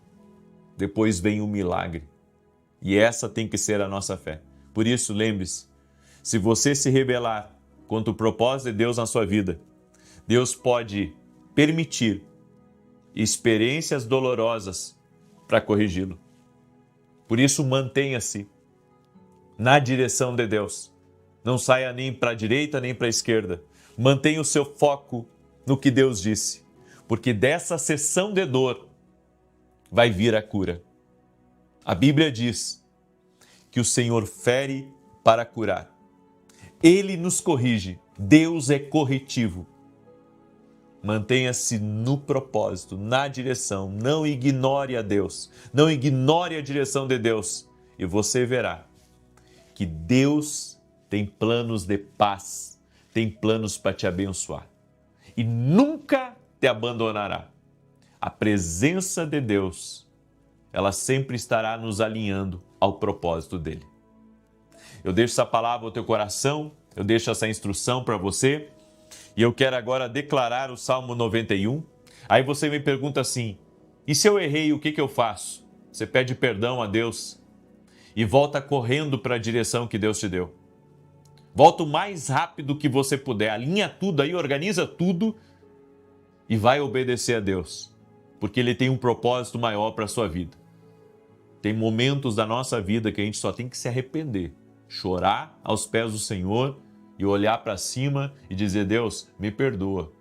depois vem o milagre. E essa tem que ser a nossa fé. Por isso, lembre-se, se você se rebelar contra o propósito de Deus na sua vida, Deus pode permitir experiências dolorosas para corrigi-lo. Por isso, mantenha-se na direção de Deus. Não saia nem para a direita nem para a esquerda. Mantenha o seu foco no que Deus disse, porque dessa sessão de dor vai vir a cura. A Bíblia diz que o Senhor fere para curar. Ele nos corrige. Deus é corretivo. Mantenha-se no propósito, na direção. Não ignore a Deus. Não ignore a direção de Deus. E você verá que Deus tem planos de paz, tem planos para te abençoar. E nunca te abandonará. A presença de Deus, ela sempre estará nos alinhando ao propósito dele. Eu deixo essa palavra ao teu coração, eu deixo essa instrução para você. E eu quero agora declarar o Salmo 91. Aí você me pergunta assim, e se eu errei, o que eu faço? Você pede perdão a Deus e volta correndo para a direção que Deus te deu. Volta o mais rápido que você puder, alinha tudo aí, organiza tudo e vai obedecer a Deus. Porque Ele tem um propósito maior para a sua vida. Tem momentos da nossa vida que a gente só tem que se arrepender, chorar aos pés do Senhor e olhar para cima e dizer, Deus, me perdoa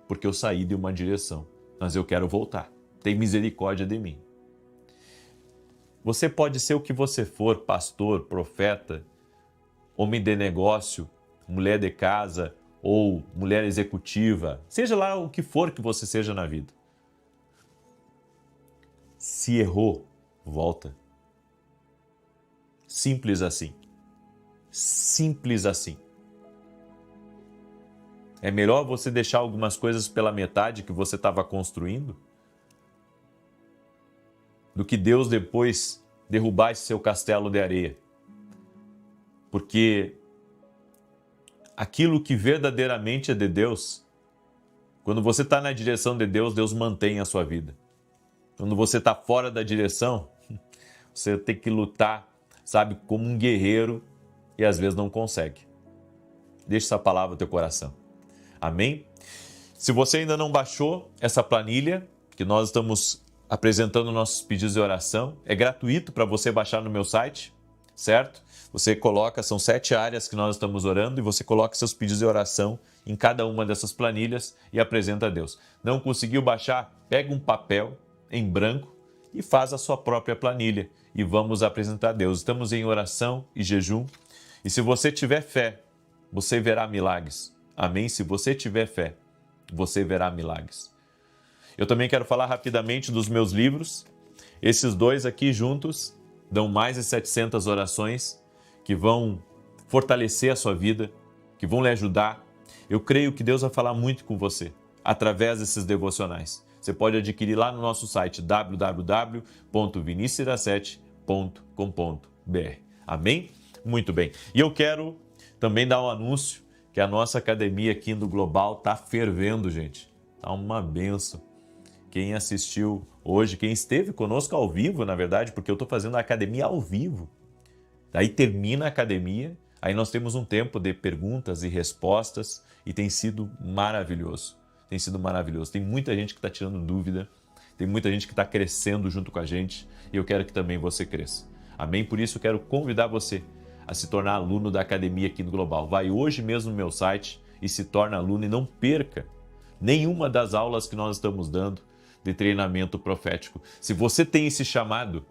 porque eu saí de uma direção, mas eu quero voltar, tem misericórdia de mim. Você pode ser o que você for, pastor, profeta, homem de negócio, mulher de casa ou mulher executiva, seja lá o que for que você seja na vida. Se errou, volta. Simples assim. Simples assim. É melhor você deixar algumas coisas pela metade que você estava construindo do que Deus depois derrubar esse seu castelo de areia. Porque aquilo que verdadeiramente é de Deus, quando você está na direção de Deus, Deus mantém a sua vida. Quando você está fora da direção, você tem que lutar, sabe, como um guerreiro e às vezes não consegue. Deixa essa palavra no teu coração. Amém? Se você ainda não baixou essa planilha, que nós estamos apresentando nossos pedidos de oração, é gratuito para você baixar no meu site, certo? Você coloca, são 7 áreas que nós estamos orando e você coloca seus pedidos de oração em cada uma dessas planilhas e apresenta a Deus. Não conseguiu baixar? Pega um papel em branco e faz a sua própria planilha e vamos apresentar a Deus. Estamos em oração e jejum e se você tiver fé, você verá milagres. Amém? Se você tiver fé, você verá milagres. Eu também quero falar rapidamente dos meus livros. Esses 2 aqui juntos dão mais de 700 orações que vão fortalecer a sua vida, que vão lhe ajudar. Eu creio que Deus vai falar muito com você através desses devocionais. Você pode adquirir lá no nosso site www.vinicius17.com.br. Amém? Muito bem. E eu quero também dar um anúncio que a nossa academia aqui no Global está fervendo, gente. Tá uma benção. Quem assistiu hoje, quem esteve conosco ao vivo, na verdade, porque eu estou fazendo a academia ao vivo. Daí termina a academia, aí nós temos um tempo de perguntas e respostas e tem sido maravilhoso. Tem sido maravilhoso. Tem muita gente que está tirando dúvida, tem muita gente que está crescendo junto com a gente e eu quero que também você cresça. Amém? Por isso eu quero convidar você a se tornar aluno da academia aqui no Global. Vai hoje mesmo no meu site e se torna aluno e não perca nenhuma das aulas que nós estamos dando de treinamento profético. Se você tem esse chamado,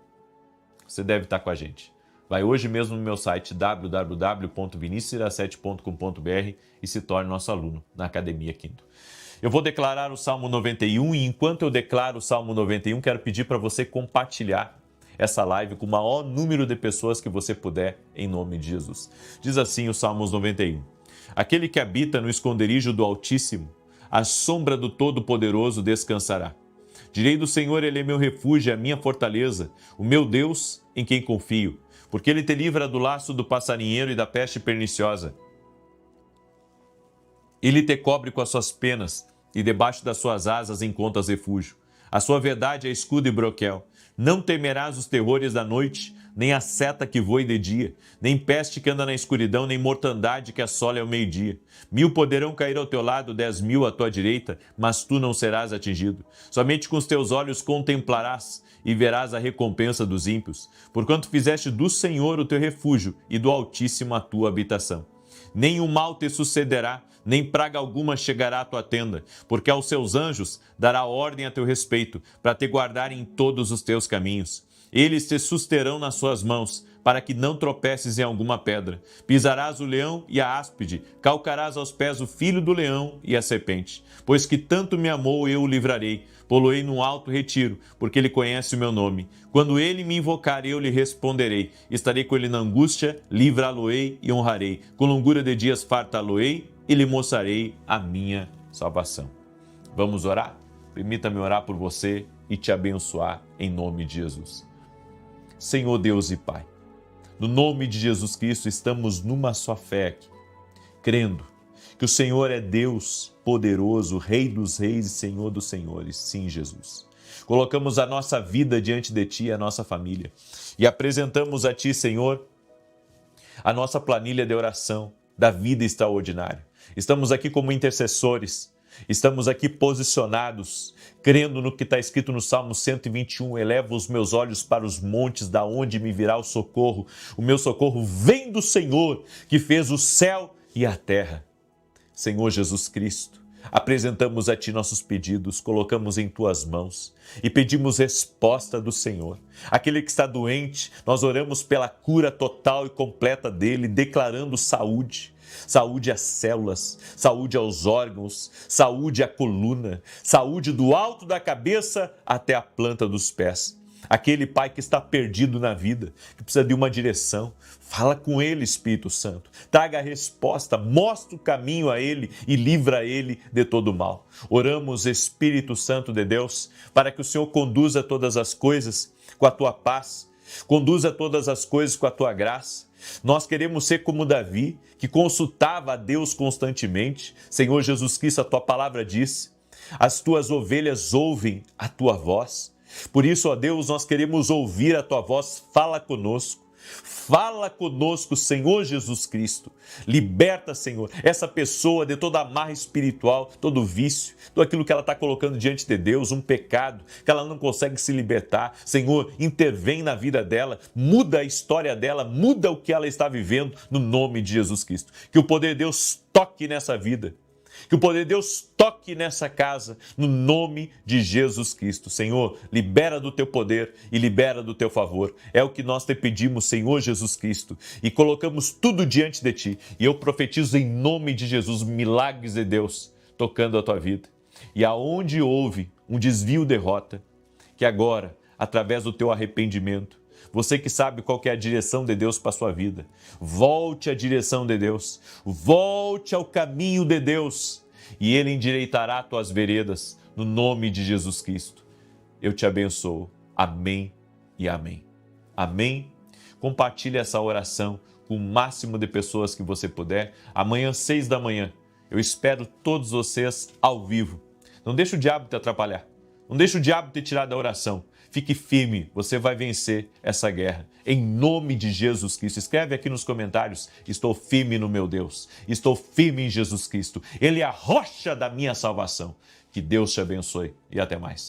você deve estar com a gente. Vai hoje mesmo no meu site www.vinicius17.com.br e se torne nosso aluno na Academia Quinto. Eu vou declarar o Salmo 91 e enquanto eu declaro o Salmo 91, quero pedir para você compartilhar essa live com o maior número de pessoas que você puder, em nome de Jesus. Diz assim o Salmos 91. Aquele que habita no esconderijo do Altíssimo, à sombra do Todo-Poderoso descansará. Direi do Senhor, Ele é meu refúgio, a minha fortaleza, o meu Deus em quem confio, porque Ele te livra do laço do passarinheiro e da peste perniciosa. Ele te cobre com as suas penas e debaixo das suas asas encontras refúgio. A sua verdade é escudo e broquel. Não temerás os terrores da noite, nem a seta que voe de dia, nem peste que anda na escuridão, nem mortandade que assole ao meio-dia. 1000 poderão cair ao teu lado, 10.000 à tua direita, mas tu não serás atingido. Somente com os teus olhos contemplarás e verás a recompensa dos ímpios, porquanto fizeste do Senhor o teu refúgio e do Altíssimo a tua habitação. Nenhum mal te sucederá, nem praga alguma chegará à tua tenda, porque aos seus anjos dará ordem a teu respeito, para te guardarem em todos os teus caminhos. Eles te susterão nas suas mãos, para que não tropeces em alguma pedra. Pisarás o leão e a áspide, calcarás aos pés o filho do leão e a serpente. Pois que tanto me amou, eu o livrarei, pô-lo-ei num alto retiro, porque ele conhece o meu nome. Quando ele me invocar, eu lhe responderei. Estarei com ele na angústia, livrá-lo-ei e honrarei. Com longura de dias fartá-lo-ei e lhe mostrarei a minha salvação. Vamos orar? Permita-me orar por você e te abençoar em nome de Jesus. Senhor Deus e Pai, no nome de Jesus Cristo estamos numa só fé aqui, crendo que o Senhor é Deus poderoso, Rei dos reis e Senhor dos senhores. Sim, Jesus. Colocamos a nossa vida diante de Ti e a nossa família e apresentamos a Ti, Senhor, a nossa planilha de oração da vida extraordinária. Estamos aqui como intercessores, estamos aqui posicionados, crendo no que está escrito no Salmo 121, elevo os meus olhos para os montes, da onde me virá o socorro. O meu socorro vem do Senhor, que fez o céu e a terra. Senhor Jesus Cristo, apresentamos a Ti nossos pedidos, colocamos em Tuas mãos e pedimos resposta do Senhor. Aquele que está doente, nós oramos pela cura total e completa dele, declarando saúde. Saúde às células, saúde aos órgãos, saúde à coluna, saúde do alto da cabeça até a planta dos pés. Aquele pai que está perdido na vida, que precisa de uma direção, fala com ele, Espírito Santo. Traga a resposta, mostra o caminho a ele e livra ele de todo mal. Oramos, Espírito Santo de Deus, para que o Senhor conduza todas as coisas com a tua paz, conduza todas as coisas com a tua graça. Nós queremos ser como Davi, que consultava a Deus constantemente. Senhor Jesus Cristo, a tua palavra disse: as tuas ovelhas ouvem a tua voz. Por isso, ó Deus, nós queremos ouvir a tua voz. Fala conosco. Fala conosco, Senhor Jesus Cristo. Liberta, Senhor, essa pessoa de toda amarra espiritual, todo vício, tudo aquilo que ela está colocando diante de Deus, um pecado que ela não consegue se libertar. Senhor, intervém na vida dela, muda a história dela, muda o que ela está vivendo, no nome de Jesus Cristo. Que o poder de Deus toque nessa vida. Que o poder de Deus toque nessa casa, no nome de Jesus Cristo. Senhor, libera do teu poder e libera do teu favor. É o que nós te pedimos, Senhor Jesus Cristo, e colocamos tudo diante de ti. E eu profetizo em nome de Jesus milagres de Deus tocando a tua vida. E aonde houve um desvio de rota, que agora, através do teu arrependimento, você que sabe qual que é a direção de Deus para a sua vida, volte à direção de Deus, volte ao caminho de Deus e Ele endireitará tuas veredas no nome de Jesus Cristo. Eu te abençoo. Amém e amém. Amém. Compartilhe essa oração com o máximo de pessoas que você puder. Amanhã, 6 da manhã, eu espero todos vocês ao vivo, Não deixa o diabo te atrapalhar. Não deixa o diabo te tirar da oração. Fique firme, você vai vencer essa guerra. Em nome de Jesus Cristo. Escreve aqui nos comentários: estou firme no meu Deus. Estou firme em Jesus Cristo. Ele é a rocha da minha salvação. Que Deus te abençoe e até mais.